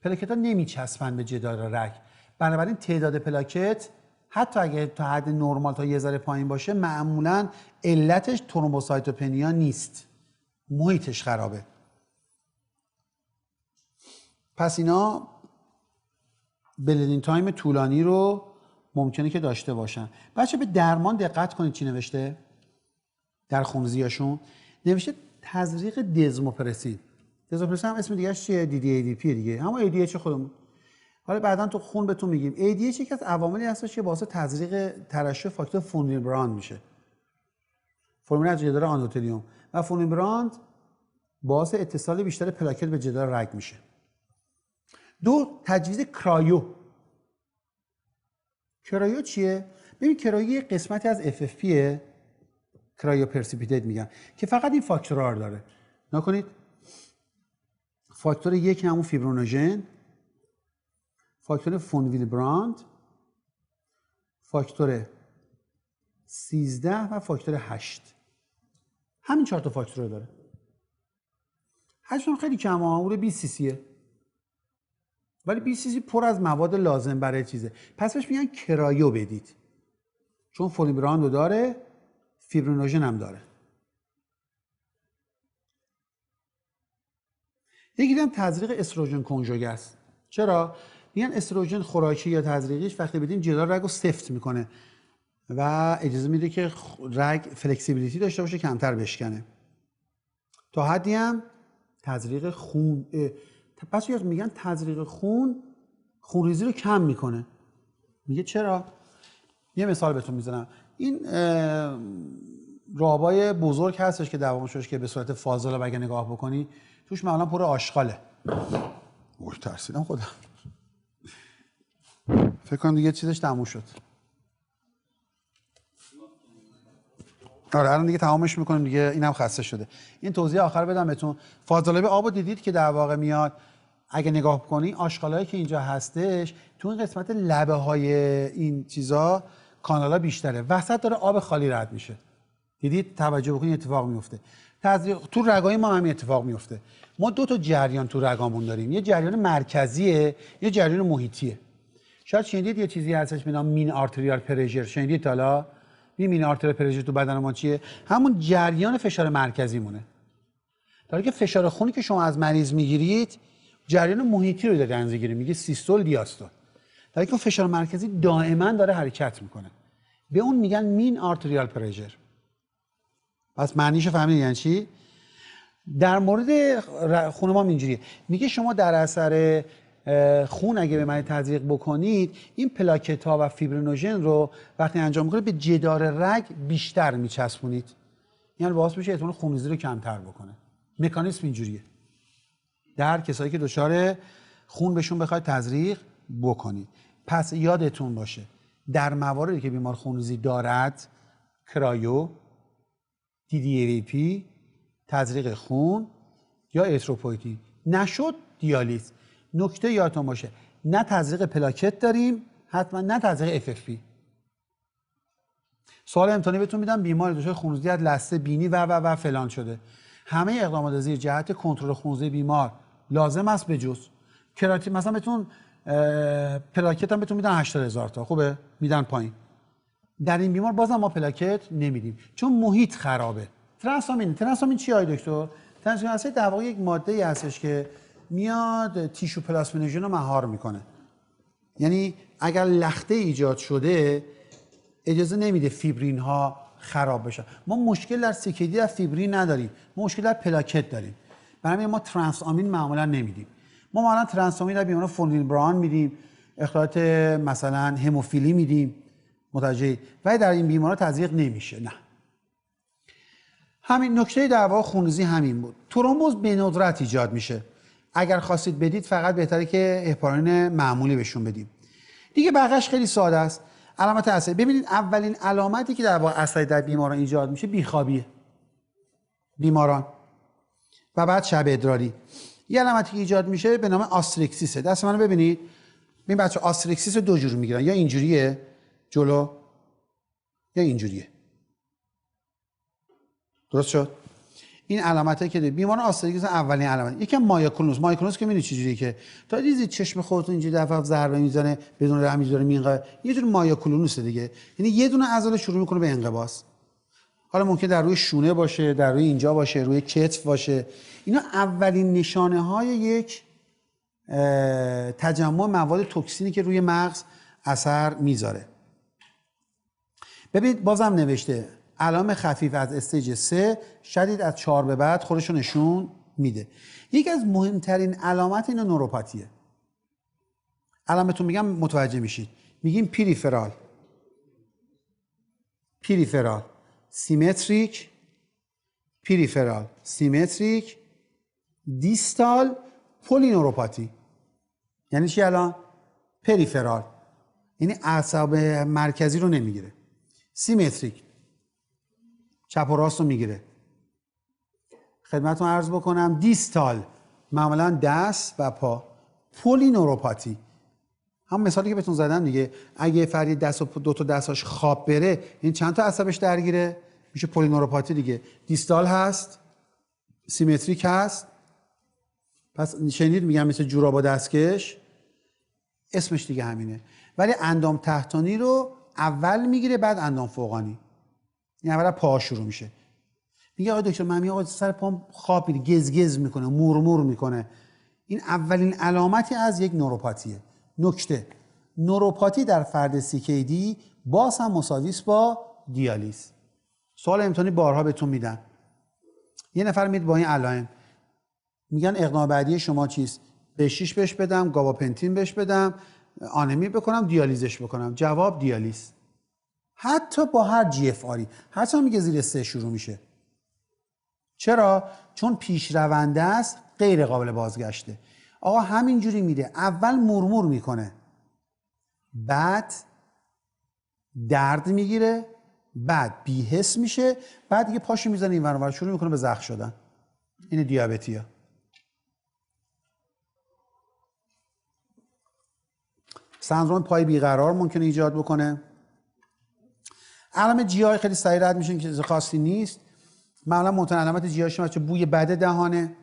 پلاکت‌ها نمیچسبن به جدار رگ. بنابراین تعداد پلاکت حتی اگه تا حد نرمال تا یه ذره پایین باشه معمولاً علتش ترومبوسایتوپنیا نیست. محیطش خرابه. پس اینا بلیدینگ تایم طولانی رو ممکنه که داشته باشن. بچه به درمان دقت کنید چی نوشته در خونریزیاشون. نوشته تزریق دزموپرسین. دزموپرسین هم اسم دیگه‌اش چیه؟ DDADP دیگه، همون ADH خودمون. حالا بعداً تو خون بهتون میگیم. ADH یکی از عواملی هستش که باعث تزریق ترشح فاکتور فونیبراند میشه. فرمول از جدار اندوتلیوم و فونیبراند باعث اتصال بیشتر پلاکت به جدار رگ میشه. دو، تجویز کرایو. کرایو چیه؟ ببین کرایو یه قسمتی از FFPه، کرایو پرسیپیتیت میگن، که فقط این فاکتورها رو داره. نکنید فاکتور یک همون فیبرونوژن، فاکتور فون ویلبراند، فاکتور 13 و فاکتور 8. همین 4 تا فاکتور رو داره. هشتون خیلی کمه، اون 20 cc ولی 20 cc پر از مواد لازم برای چیزه. پس بهش میگن کرایو بدید. چون فونیبراند رو داره، فیبرونوژن هم داره. یکی دیگه هم تزریق استروژن کنژوگ است. چرا؟ میگن استروژن خوراکی یا تزریقیش وقتی بدین جدار رگ رو سفت میکنه و اجازه میده که رگ فلکسیبیلیتی داشته باشه، کمتر بشکنه. تا حدی هم تزریق خون، پس میگن تزریق خونریزی رو کم میکنه. میگه چرا؟ یه مثال بهتون میزنم. این رابای بزرگ هستش که دوامش که به صورت فاضلاب اگه نگاه بکنی توش معمولا پر آشغاله. اوه ترسیدم خودم. فکر کنم دیگه چیزش تموم شد. آره الان دیگه تمامش میکنیم دیگه، اینم خسته شده. این توضیح آخر بدم بهتون. فاضلاب آبو دیدید که در واقع میاد اگه نگاه کنی آشغالایی که اینجا هستش تو این قسمت لبه های این چیزا کانالا بیشتره، وسط داره آب خالی رد میشه. دیدید؟ توجه بکنید اتفاق میفته. تو رگای ما هم اتفاق میفته. ما دو تا جریان تو رگامون داریم، یه جریان مرکزیه، یه جریان محیطیه. شاید شنیدید یه چیزی هستش به نام مین آرتریال پرشر. شنیدید حالا؟ مین آرتریال پرشر تو بدن ما چیه؟ همون جریان فشار مرکزی مونه. در که فشار خونی که شما از مریض میگیرید جریان محیطی رو داره اندازه‌گیری، میگه سیستول دیاستول. در که فشار مرکزی دائما داره حرکت میکنه. به اون میگن مین آرتریال پرشر. پس معنیشو فهمیدین یعنی چی؟ در مورد خون ما اینجوریه. میگه شما در اثر خون اگه به من تزریق بکنید این پلاکت ها و فیبرینوژن رو وقتی انجام میکنید به جدار رگ بیشتر میچسبونید. یعنی باعث میشه احتمال خونریزی رو کمتر بکنه. مکانیزم اینجوریه. در کسایی که دچار خون بهشون بخواید تزریق بکنید. پس یادتون باشه در مواردی که بیمار خونریزی دارد کرایو، DDAVP، تزریق خون یا اتروپویتین، نشد دیالیز. نکته یادتون باشه نه تزریق پلاکت داریم، حتما نه تزریق FFP. سوال امتحانی بهتون میدم بیمار دچار خونریزی از لثه بینی و فلان شده. همه اقدامات زیر جهت کنترل خونریزی بیمار لازم است به جز کراتین. مثلا بهتون پلاکت هم بهتون میدن 80000 تا، خوبه؟ میدن پایین. در این بیمار بازم ما پلاکت نمیدیم چون محیط خرابه. ترانسامین چی آی دکتر؟ ترانسامین اصلا در واقع یک ماده ای هستش که میاد تیشو پلاسمینوژن رو مهار میکنه. یعنی اگر لخته ایجاد شده اجازه نمیده فیبرین ها خراب بشن. ما مشکل در CKD در فیبرین نداریم، ما مشکل در پلاکت داریم. برای ما ترانس آمین معمولا نمیدیم. ما معمولا ترانس آمین در بیماران فونیلبران میدیم، اختلالات مثلا هموفیلی میدیم، متوجه، ولی در این بیماران تزریق نمیشه. نه، همین نکته در واقع خونریزی همین بود. ترومبوز به ندرت ایجاد میشه. اگر خواستید بدید فقط بهتره که هپارین معمولی بهشون بدیم. دیگه بقیش خیلی ساده است. علامت عصبی، ببینید اولین علامتی که در واقع عصبی در بیماران ایجاد میشه بیخوابیه بیماران و بعد شب ادراری. یه علامتی که ایجاد میشه به نام آستریکسیسه. دست منو ببینید. این بچه آستریکسیس رو دو جور میگیرن، یا اینجوریه جلو یا اینجوریه. درست شد؟ این علامتی که بیماران آستریکسیس اولین علامت. یکم مایوکلونوس که میدونید چجوریه که تا دیدید چشم خودتون اینجوری دفعه ضربه میزنه بدون رحم میذاره میینقه، یه جور مایوکلونوس دیگه، یعنی یه دونه عضله شروع میکنه به انقباض. حالا ممکن در روی شونه باشه، در روی اینجا باشه، روی کتف باشه. اینا اولین نشانه های یک تجمع مواد توکسینی که روی مغز اثر میذاره. ببینید بازم نوشته علائم خفیف از استیج 3، شدید از 4 به بعد خودشو نشون میده. یکی از مهمترین علامت اینا نوروپاتیه. علامتون میگم متوجه میشید. میگیم پیریفرال سیمتریک دیستال پولینوروپاتی. یعنی چی الان؟ پریفرال یعنی اعصاب مرکزی رو نمیگیره، سیمتریک چپ و راست رو میگیره. خدمتتون عرض بکنم دیستال معمولا دست و پا. پولینوروپاتی هم مثالی که بهتون زدم دیگه، اگه فردی دست و دو تا دستاش خواب بره این چند تا عصبش درگیره میشه پولینوروپاتی دیگه. دیستال هست، سیمتریک هست. پس شنید میگم مثل جوراب و دستکش، اسمش دیگه همینه. ولی اندام تحتانی رو اول میگیره بعد اندام فوقانی. یعنی اول پا شروع میشه. میگه آقای دکتر من میگم سر پام خواب میره، گزگز میکنه، مورمور میکنه. این اولین علامتی از یک نوروپاتیه. نکته، نوروپاتی در فرد CKD باز هم مساوی است با دیالیز. سوال امتحانی بارها بهتون میدن. یه نفر میاد با این علائم میگن اقناع بعدی شما چیست؟ B6 بهش بدم، گاباپنتین بهش بدم، آنمی بکنم، دیالیزش بکنم. جواب دیالیز. حتی با هر GFRی، حتی میگه زیر 3 شروع میشه. چرا؟ چون پیش رونده است، غیر قابل بازگشته. آقا همینجوری میره، اول مورمور میکنه، بعد درد میگیره، بعد بی‌حس میشه، بعد دیگه پاشو میزنه این ور اون ور، شروع میکنه به زخم شدن. این دیابتیه. سندروم پای بیقرار ممکنه ایجاد بکنه. علائم GI خیلی سریع رد میشن که خاصی نیست. معمولا مهمترین علامت GI شما بوی بد دهانه،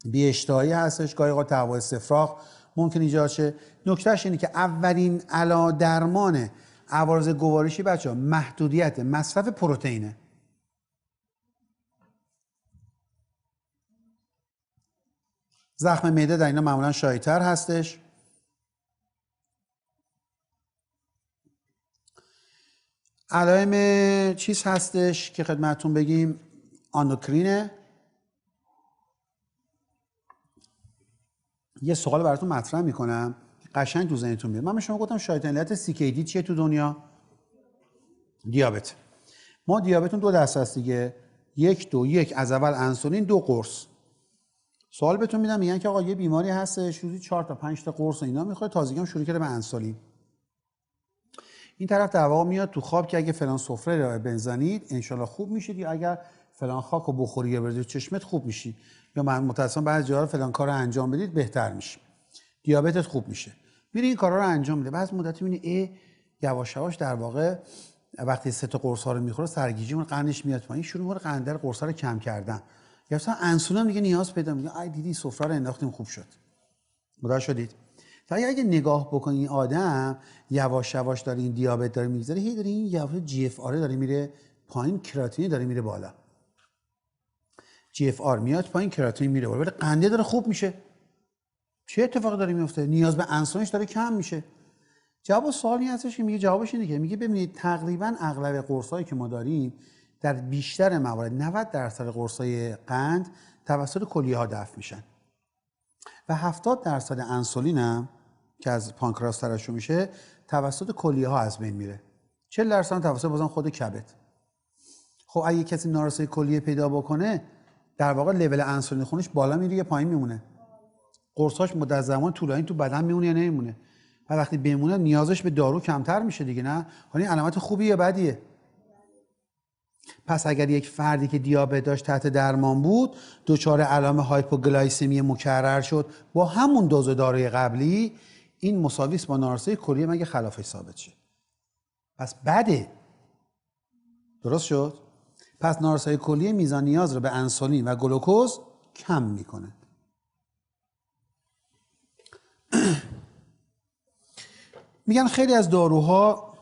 بی اشتهایی هستش، گاهی اوقات تهوع استفراغ ممکن ایجاد شه. نکتهش اینه که اولین درمان عوارض گوارشی بچه‌ها محدودیت مصرف پروتئینه. زخم معده در اینا معمولا شایع‌تر هستش. علائم چیز هستش که خدمتتون بگیم اندوکرینه. یه سوال براتون مطرح میکنم قشنگ تو ذهنتون بیاد. من به شما گفتم شایع علت CKD چیه تو دنیا؟ دیابت. ما دیابتون دو دسته است دیگه، یک از اول انسولین، 2 قرص. سوال بهتون میدم میگن که آقا یه بیماری هستش روزی 4 تا 5 تا قرص و اینا میخواد، تازگی هم شروع کرده به انسولین. این طرف در واقع میاد تو خواب که اگه فلان سفره رو بنزنید انشالله خوب میشید، یا اگر فلان خاک رو بخوری یا بریزید چشمت خوب میشی، یا من متأسفانه بعضی جاها فلان کارو انجام بدید بهتر میشه، دیابتت خوب میشه. میری این کارا رو انجام میده، بعد مدتی میبینی یواش یواش در واقع وقتی 3 تا قرص ها رو میخوره سرگیجیمون قندش میاد پایین، شروع میکنه قند قرص ها رو کم کردن، یا مثلا انسولین دیگه نیاز پیدا میکنه. ای دیدی سفره رو انداختیم خوب شد. متوجه شدید؟ تا اگه نگاه بکنی این آدم یواش یواش داره این دیابت داره میگذره، هی داره این یواش GFR داره میره پایین، کراتین داره میره بالا. GFR میاد پایین، کراتین میره بالا، ولی قنده داره خوب میشه. چه اتفاقی داره میفته؟ نیاز به انسولینش داره کم میشه. جواب سوالی هستش که میگه جوابش اینه که میگه ببینید تقریبا اغلب قرصایی که ما داریم در بیشتر موارد 90% قرصای قند توسط کلیه ها دفع میشن و 70% انسولین هم که از پانکراس ترشح میشه توسط کلیه ها از بین میره. 40% توسط بازم خود کبد. خب اگه کسی نارسایی کلیه پیدا بکنه در واقع لول انسولین خونش بالا میره یا پایین میمونه؟ قرصاش مدت زمان طولانی تو بدن میمونه یا نمیمونه؟ و وقتی بمونه نیازش به دارو کمتر میشه دیگه، نه؟ حالا این علامت خوبیه یا بدیه؟ پس اگر یک فردی که دیابت داشت تحت درمان بود دچار علائم هایپوگلایسمی مکرر شد با همون دوز داروی قبلی، این مساوی است با نارسایی کلیه مگه خلافش ثابت شه. پس بده. درست شد؟ پس نارسایی کلیه میزان نیاز رو به انسولین و گلوکوز کم میکنه. میگن خیلی از داروها،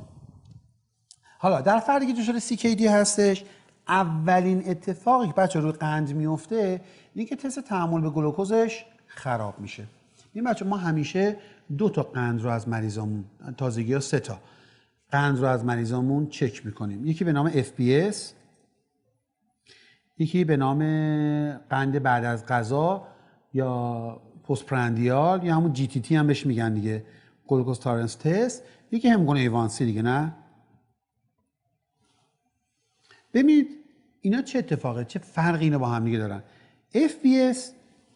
حالا در فردی که دچار CKD هستش، اولین اتفاقی که بچه روی قند میفته اینه که تست تحمل به گلوکوزش خراب میشه. این بچه ما همیشه 2 تا قند رو از مریضامون، تازگی ها 3 تا قند رو از مریضامون چک میکنیم. یکی به نام FPS، یکی به نام قند بعد از غذا یا پست پرندیال یا همون GTT هم بهش میگن دیگه، گلوکوز تالرنس تست، یکی همگون A1C دیگه، نه؟ ببینید اینا چه اتفاقه، چه فرقی اینا با هم دیگه دارن. FPS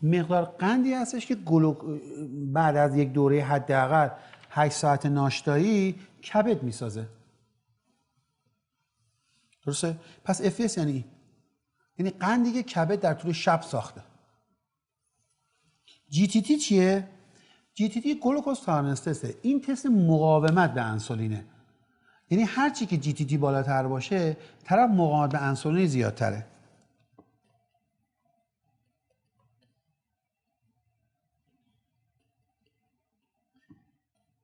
مقدار قندی هستش که بعد از یک دوره حداقل 8 ساعت ناشتایی کبد میسازه. درسته؟ پس FPS یعنی قندی که کبد در طول شب ساخته. GTT چیه؟ GTT گلوکوز تالرنس تسته. این تست مقاومت به انسولینه. یعنی هر چی که GTT بالاتر باشه طرف مقاومت به انسولین زیادتره.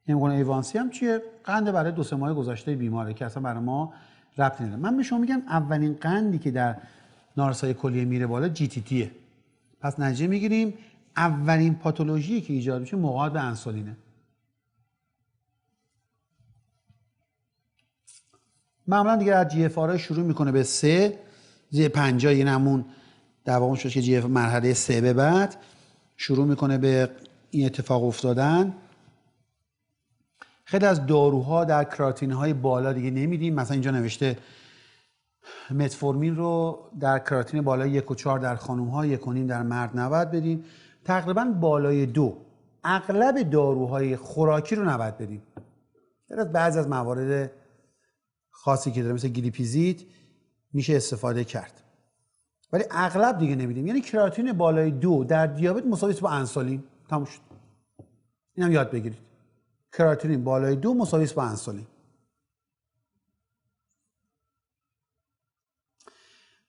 همگون A1C هم چیه؟ قند برای 2-3 ماه گذشته بیماره که اصلا برای ما ربطی نداره. من به شما میگم اولین قندی که در نارسایی کلیه میره بالا GTTه. پس نتیجه میگیریم اولین پاتولوژی که ایجاد میشه مقاومت به انسولینه. معمولا دیگه از GFR شروع میکنه به 3 زیر 50، یعنی همون در واقع شد که GFR مرحله 3 به بعد شروع میکنه به این اتفاق افتادن. خیلی از داروها در کراتین های بالا دیگه نمیدیم. مثلا اینجا نوشته متفورمین رو در کراتین بالای 1.4 در خانم ها، 1.5 در مرد نباید بدیم. تقریبا بالای 2 اغلب داروهای خوراکی رو نباید بدیم. بعضی از موارد خاصی که داره مثل گلیپیزید میشه استفاده کرد، ولی اغلب دیگه نمیدیم. یعنی کراتین بالای 2 در دیابت مساوی است با انسولین. تموم شد. اینم یاد بگیرید. کراتین بالای 2 مساوی است با انسولین.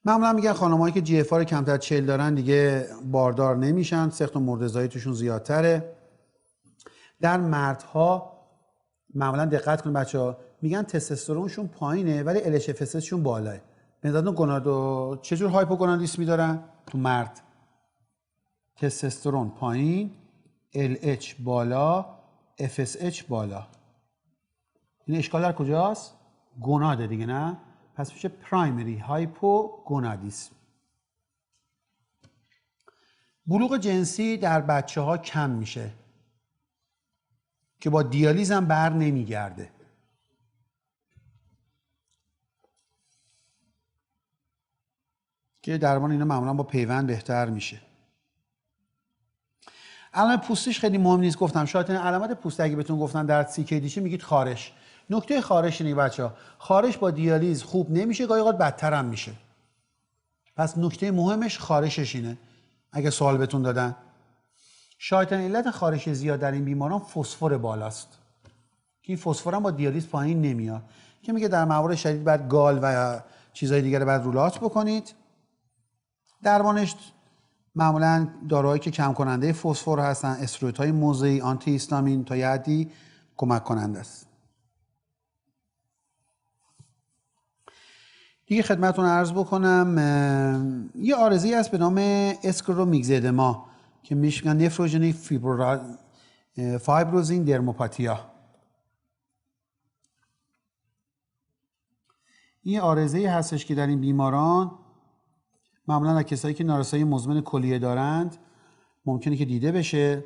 معمولا میگن خانم‌هایی که GFR کمتر 40 دارن دیگه باردار نمیشن، سقط و مرتضایی توشون زیادتره. در مردها معمولا دقت کنید بچه‌ها، میگن تستوسترونشون پایینه ولی LHFSS شون بالاه. به نظرتون گونادو چجور هایپوگونادیسمی دارن؟ تو مرد تستوسترون پایین، LH بالا، FSH بالا. این اشکال در کجاست؟ گوناده دیگه، نه؟ پس میشه پرایمری هایپوگونادیسم. بلوغ جنسی در بچه ها کم میشه که با دیالیز هم بر نمیگرده. که درمان اینا معمولا با پیوند بهتر میشه. علامت پوستیش خیلی مهم نیست، گفتم شاید این علامت پوست اگه بهتون گفتن در CKD میگید خارش. نکته خارش اینه بچه‌ها، خارش با دیالیز خوب نمیشه، گاهی اوقات بدتر هم میشه. پس نکته مهمش خارشش اینه. اگه سوال بهتون دادن شاید علت خارش زیاد در این بیماران فسفر بالاست که این فسفر هم با دیالیز پایین نمیاد، که میگه در موارد شدید بعد گال و چیزهای دیگر بعد رولات بکنید. درمانش معمولا داروهایی که کم کننده فسفر هستن، استروئیدهای موضعی، آنتی هیستامین تا یه حدی کمک کننده است. دیگه خدمتتون عرض بکنم یه عارضه‌ای هست به نام اسکلرومیگزدما که میگن نفروژنیک فایبروزین درموپاتیا. این عارضه‌ای هستش که در این بیماران معمولا در کسایی که نارسایی مزمن کلیه دارند ممکنه که دیده بشه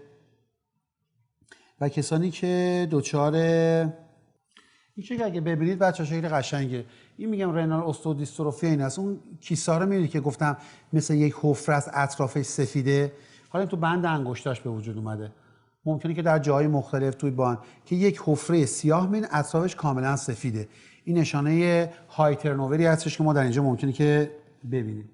و کسانی که دچار این چیزی اگه ببینید بچه‌ها خیلی قشنگه. این میگم رنال اوستئودیستروفی این است. اون کیسا رو میبینید که گفتم مثل یک حفره است، اطرافش سفیده. حالا این تو بند انگشتاش به وجود اومده. ممکنه که در جاهای مختلف توی بان که یک حفره سیاه میبینید اطرافش کاملا سفیده. این نشانه های ترنووری هستش که ما در اینجا ممکنه که ببینیم.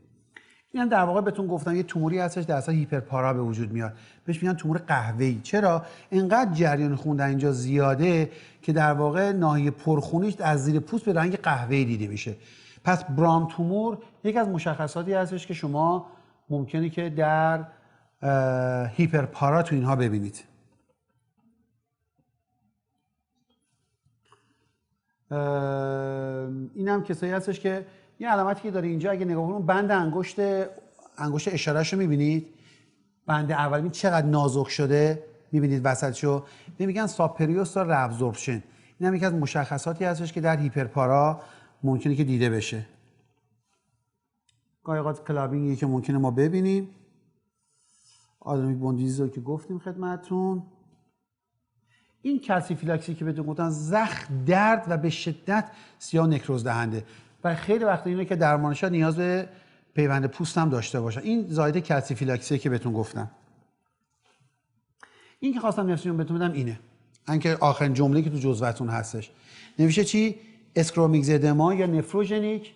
این هم در واقع بهتون گفتم یه توموری هستش در اثر هیپرپارا به وجود میاد. بهش میگن تومور قهوه‌ای. چرا؟ اینقدر جریان خون در اینجا زیاده که در واقع ناحیه پرخونیش از زیر پوست به رنگ قهوه‌ای دیده میشه. پس برام تومور یکی از مشخصاتی هستش که شما ممکنه که در هیپرپارا تو اینها ببینید. این هم کسایی هستش که یه علامتی که داره اینجا اگه نگاه کنید بند انگشت اشارهشو میبینید. بند اولی چقدر نازک شده میبینید وسطشو. میگن ساپریوسال رابزورپشن. این هم یکی از مشخصاتی هستش که در هیپرپارا ممکنه که دیده بشه. گاهی اوقات کلابینگی که ممکنه ما ببینیم. آدمی بوندیزی رو که گفتیم خدمتتون. این کالسیفیلاکسی که بهتون گفتم زخم، درد و به شدت سیاه نکروز دهنده و خیلی وقت اینه که درمانش نیاز به پیوند پوست هم داشته باشه. این زایده کالسیفیلاکسی که بهتون گفتم. این که خواستم نفسیون بهتون بدم اینه. اینکه آخرین جمله که تو جزوهتون هستش. نوشته چی؟ اسکرومیگزدما یا نفروژنیک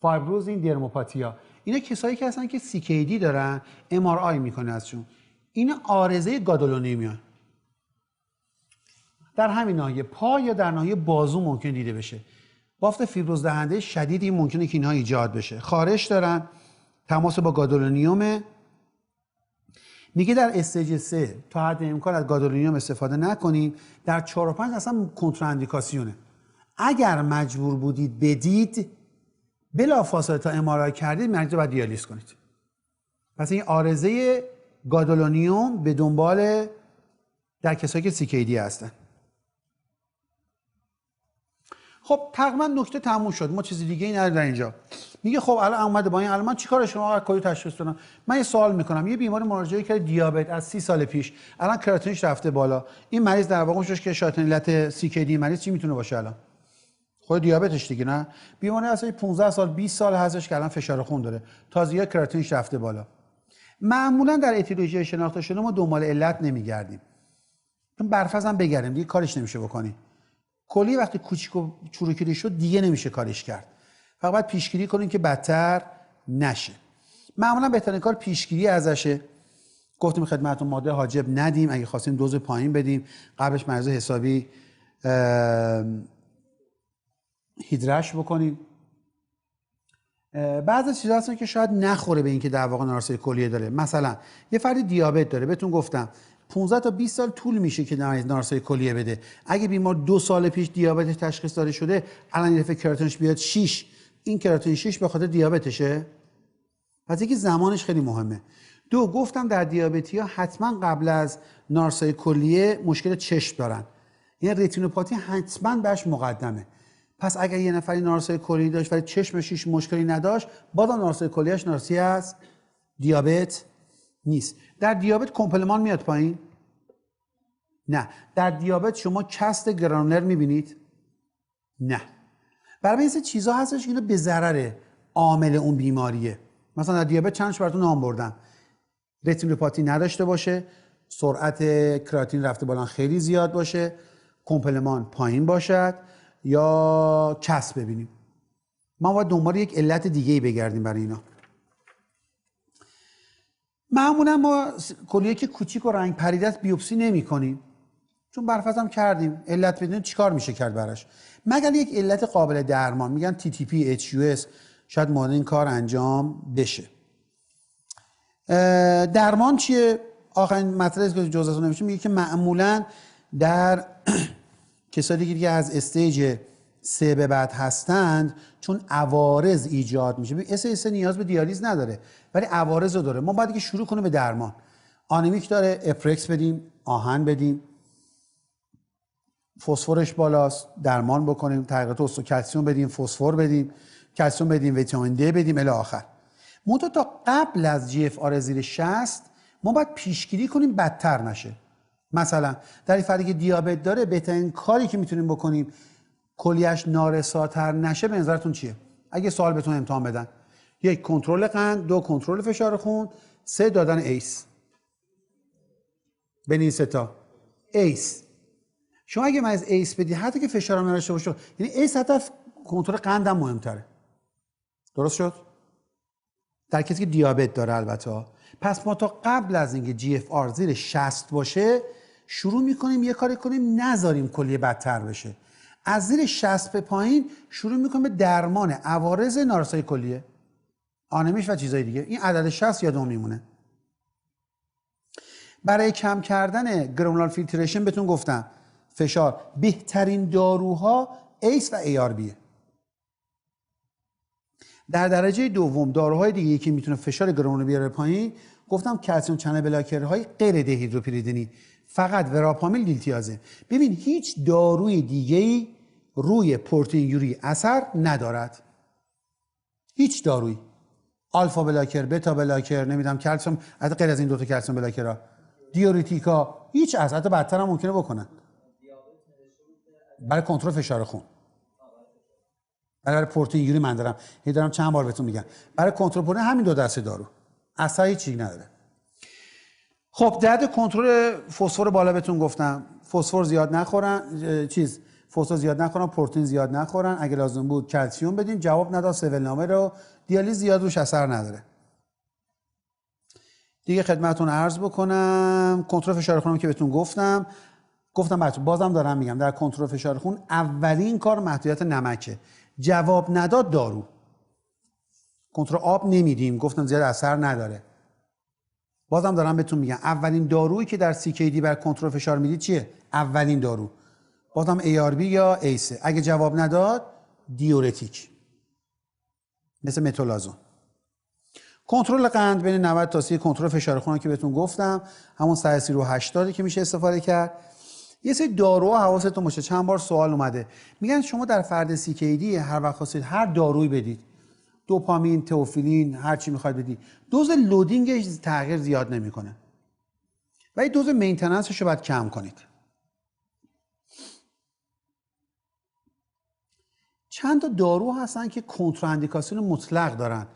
فایبروزین درموپاتیا. اینا کسایی که هستن که CKD دارن، MRI میکنه ازشون. اینا عارضه گادولونیمیان. در همین ناحیه پا یا در ناحیه بازو ممکن دیده بشه. بافت فیبروز دهنده شدیدی ممکنه که اینها ایجاد بشه. خارش دارن، تماس با گادولونیوم. میگه در استیج 3 تا حد امکان از گادولونیوم استفاده نکنیم. در 4 و 5 اصلا کنتراندیکاسیونه. اگر مجبور بودید بدید بلافاصله تا MRI کردید مریض رو باید دیالیز کنید. پس این عارضه گادولونیوم به دنبال در کسایی که CKD هستن. خب تقریبا نکته تموم شد. ما چیز دیگه ای نداریم در اینجا. میگه خب الان اومده با این الان من چیکار شما کاری تشخیص بدم؟ من یه سوال میکنم. یه بیماری مراجعه کرد دیابت از 30 سال پیش، الان کراتینش رفته بالا. این مریض در واقع میشه که شاید علت CKD مریض چی میتونه باشه الان؟ خود دیابتش دیگه نه. بیماری اصلا 15 سال 20 سال هستش که الان فشار خون داره. تازه کراتینش رفته بالا. معمولا در اتیولوژی شناخته شده ما دنبال علت نمیگردیم. چون برفرض هم بگردیم دیگه کارش نمیشه بکنی. کلی وقتی کوچیک و چروکیده شد دیگه نمیشه کارش کرد. فقط باید پیشگیری کنیم که بدتر نشه. معمولا بهترین کار پیشگیری ازشه. گفتیم خدمتتون ماده حاجب ندیم، اگه خواستیم دوز پایین بدیم، قبلش مریض حسابی هیدرش بکنیم. بعضی چیزا هستن که شاید نخوره به اینکه در واقع نارسایی کلیه داره. مثلا یه فردی دیابت داره، بهتون گفتم 15 تا 20 سال طول میشه که نارسایی کلیه بده. اگه بیمار 2 سال پیش دیابتش تشخیص داده شده، الان یه دفعه کراتینش بیاد 6، این کراتین 6 به خاطر دیابتشه. پس یکی زمانش خیلی مهمه. 2 گفتم در دیابتی‌ها حتما قبل از نارسایی کلیه مشکل چشم دارن. یعنی رتینوپاتی حتما بهش مقدمه. پس اگر یه نفری نارسایی کلیه داشت ولی چشمش هیچ مشکلی نداشت، بازم نارسایی کلیه‌اش نارسی از دیابت نیست. در دیابت کمپلمان میاد پایین؟ نه. در دیابت شما کست گرانولر میبینید؟ نه. برای این چیزا هستش که اینا به ضرر عامل اون بیماریه. مثلا در دیابت چندش براتون نام بردم. رتینوپاتی نداشته باشه، سرعت کراتین رفته بالا خیلی زیاد باشه، کمپلمان پایین باشد یا کست ببینیم. ما باید دنبال یک علت دیگه ای بگردیم برای اینا. معمولا ما کلیه که کوچیک و رنگ پریده است بیوپسی نمی کنیم. چون برفرض هم کردیم علت بدونیم چیکار میشه کرد براش. مگر یک علت قابل درمان، میگن TTP HUS، شاید مورد این کار انجام بشه. درمان چیه؟ آخرین مطلبی که جزئیاتش نمیشه میگه که معمولا در کسانی که از استیج 3 به بعد هستند چون عوارض ایجاد میشه. اس نیاز به دیالیز نداره ولی عوارض رو داره. ما باید که شروع کنیم به درمان. آنیمیک داره، اپرکس بدیم، آهن بدیم. فسفرش بالاست، درمان بکنیم، تغییرات کلسیم بدیم، فسفر بدیم، کلسیم بدیم، ویتامین دی بدیم الی آخر. منتها تا قبل از جی اف آر زیر 60 ما باید پیشگیری کنیم بدتر نشه. مثلا در این فردی که دیابت داره بهترین کاری که میتونیم بکنیم کلیه‌اش نارساتر نشه به نظرتون چیه؟ اگه سوال بهتون امتحان بدن، 1 کنترل قند، 2 کنترل فشار خون، 3 دادن ایس. بین این سه تا ایس. شما اگه مریض ایس بدی حتی که فشارم نداشته باشه، یعنی ایس حتی کنترل قندم مهمتره. درست شد؟ در کسی که دیابت داره البته. پس ما تا قبل از اینکه جی اف آر زیر 60 باشه شروع میکنیم یه کاری کنیم نذاریم کلیه بدتر بشه. از زیر 60 به پایین شروع میکنیم به درمان عوارض نارسایی کلیه، آنمیش و چیزای دیگه. این عدد 60 یادمون میمونه. برای کم کردن گرانولار فیلتریشن بهتون گفتم فشار بهترین داروها ایس و ای آر بیه. در درجه دوم داروهای دیگه که میتونه فشار گرانولار بیاره پایین، گفتم کلسیم چنل بلاکرهای غیر دهیدروپیریدینی، فقط وراپامیل دیلتیازه. ببین هیچ داروی دیگه‌ای روی پروتئین یوری اثر ندارد. هیچ دارویی. آلفا بلاکر، بتا بلاکر، نمیدونم کلسیم، حتی غیر از این دو تا کلسیم بلاکرها، دیورتیکا، هیچ از حتی بدتر هم ممکنه بکنن. برای کنترل فشار خون. برای پروتئین یوری من دارم چند بار بهتون میگم. برای کنترل پروتئین همین دو دسته دارو. اصلا هیچی نداره. خب درد کنترل فسفر بالا بهتون گفتم. فسفر زیاد نخورن، فسفر زیاد نخورن، پروتئین زیاد نخورن. اگه لازم بود کلسیم بدین. جواب نداد سولنامه رو، دیالیز زیاد روش اثر نداره. دیگه خدمتتون عرض بکنم کنترل فشار خونم که بهتون گفتم بچه بازم دارم میگم در کنترل فشار خون اولین کار محدودیت نمکه. جواب نداد دارو. کنترل آب نمیدیم، گفتم زیاد اثر نداره. بازم دارم بهتون میگم اولین دارویی که در CKD بر کنترل فشار میدید چیه؟ اولین دارو بازم ARB یا ایس. اگه جواب نداد دیورتیک مثل متولازون. کنترل قند بین 90 تا 30. کنترل فشار خون که بهتون گفتم همون 130 رو 80 که میشه استفاده کرد. یه سری داروها حواستون باشه، چند بار سوال اومده میگن شما در فرد CKD هر وقت خواستید هر دارویی بدید، دوپامین، تئوفیلین، هر چی میخواید بدید، دوز لودینگش تغییر زیاد نمیکنه ولی دوز مینتیننسش رو باید کم کنید. چند تا دارو هستن که کنتراندیکاسیون مطلق دارن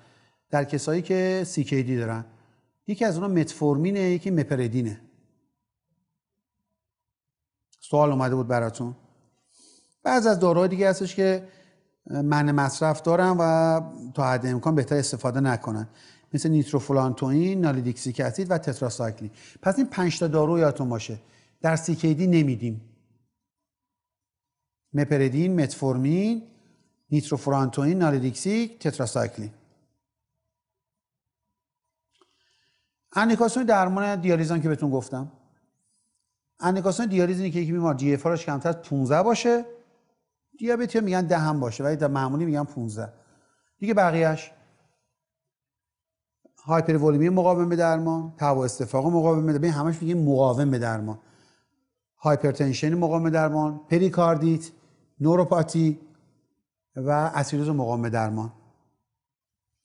در کسایی که CKD دارن. یکی از اونها متفورمینه، یکی مپردینه. سوال اومده بود براتون. بعضی از داروهای دیگه هستش که منع مصرف دارن و تا حد امکان بهتر استفاده نکنن، مثل نیتروفولانتوئین، نالیدیکسیک اسید و تتراسایکلین. پس این 5 تا دارو یادتون باشه در CKD نمیدیم. مپردین، متفورمین، نیتروفولانتوئین، نالیدیکسیک، تتراسایکلین. اندیکاسیون درمان دیالیز که بهتون گفتم. اندیکاسیون دیالیز اینه که یک بیمار جی اف آرش کمتر از 15 باشه، دیابتی میگن 10 هم باشه ولی در معمولی میگن 15. دیگه بقیه‌اش هایپرولمی مقاوم به درمان، تهوع استفاق مقاوم به درمان، همش میگیم مقاوم به درمان. هایپرتنشن مقاوم به درمان، پریکاردیت، نوروپاتی و اسیدوز مقاوم به درمان.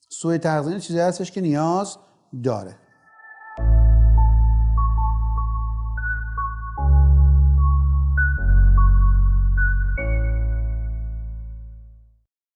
سوء تغذیه چیزی هستش که نیاز داره.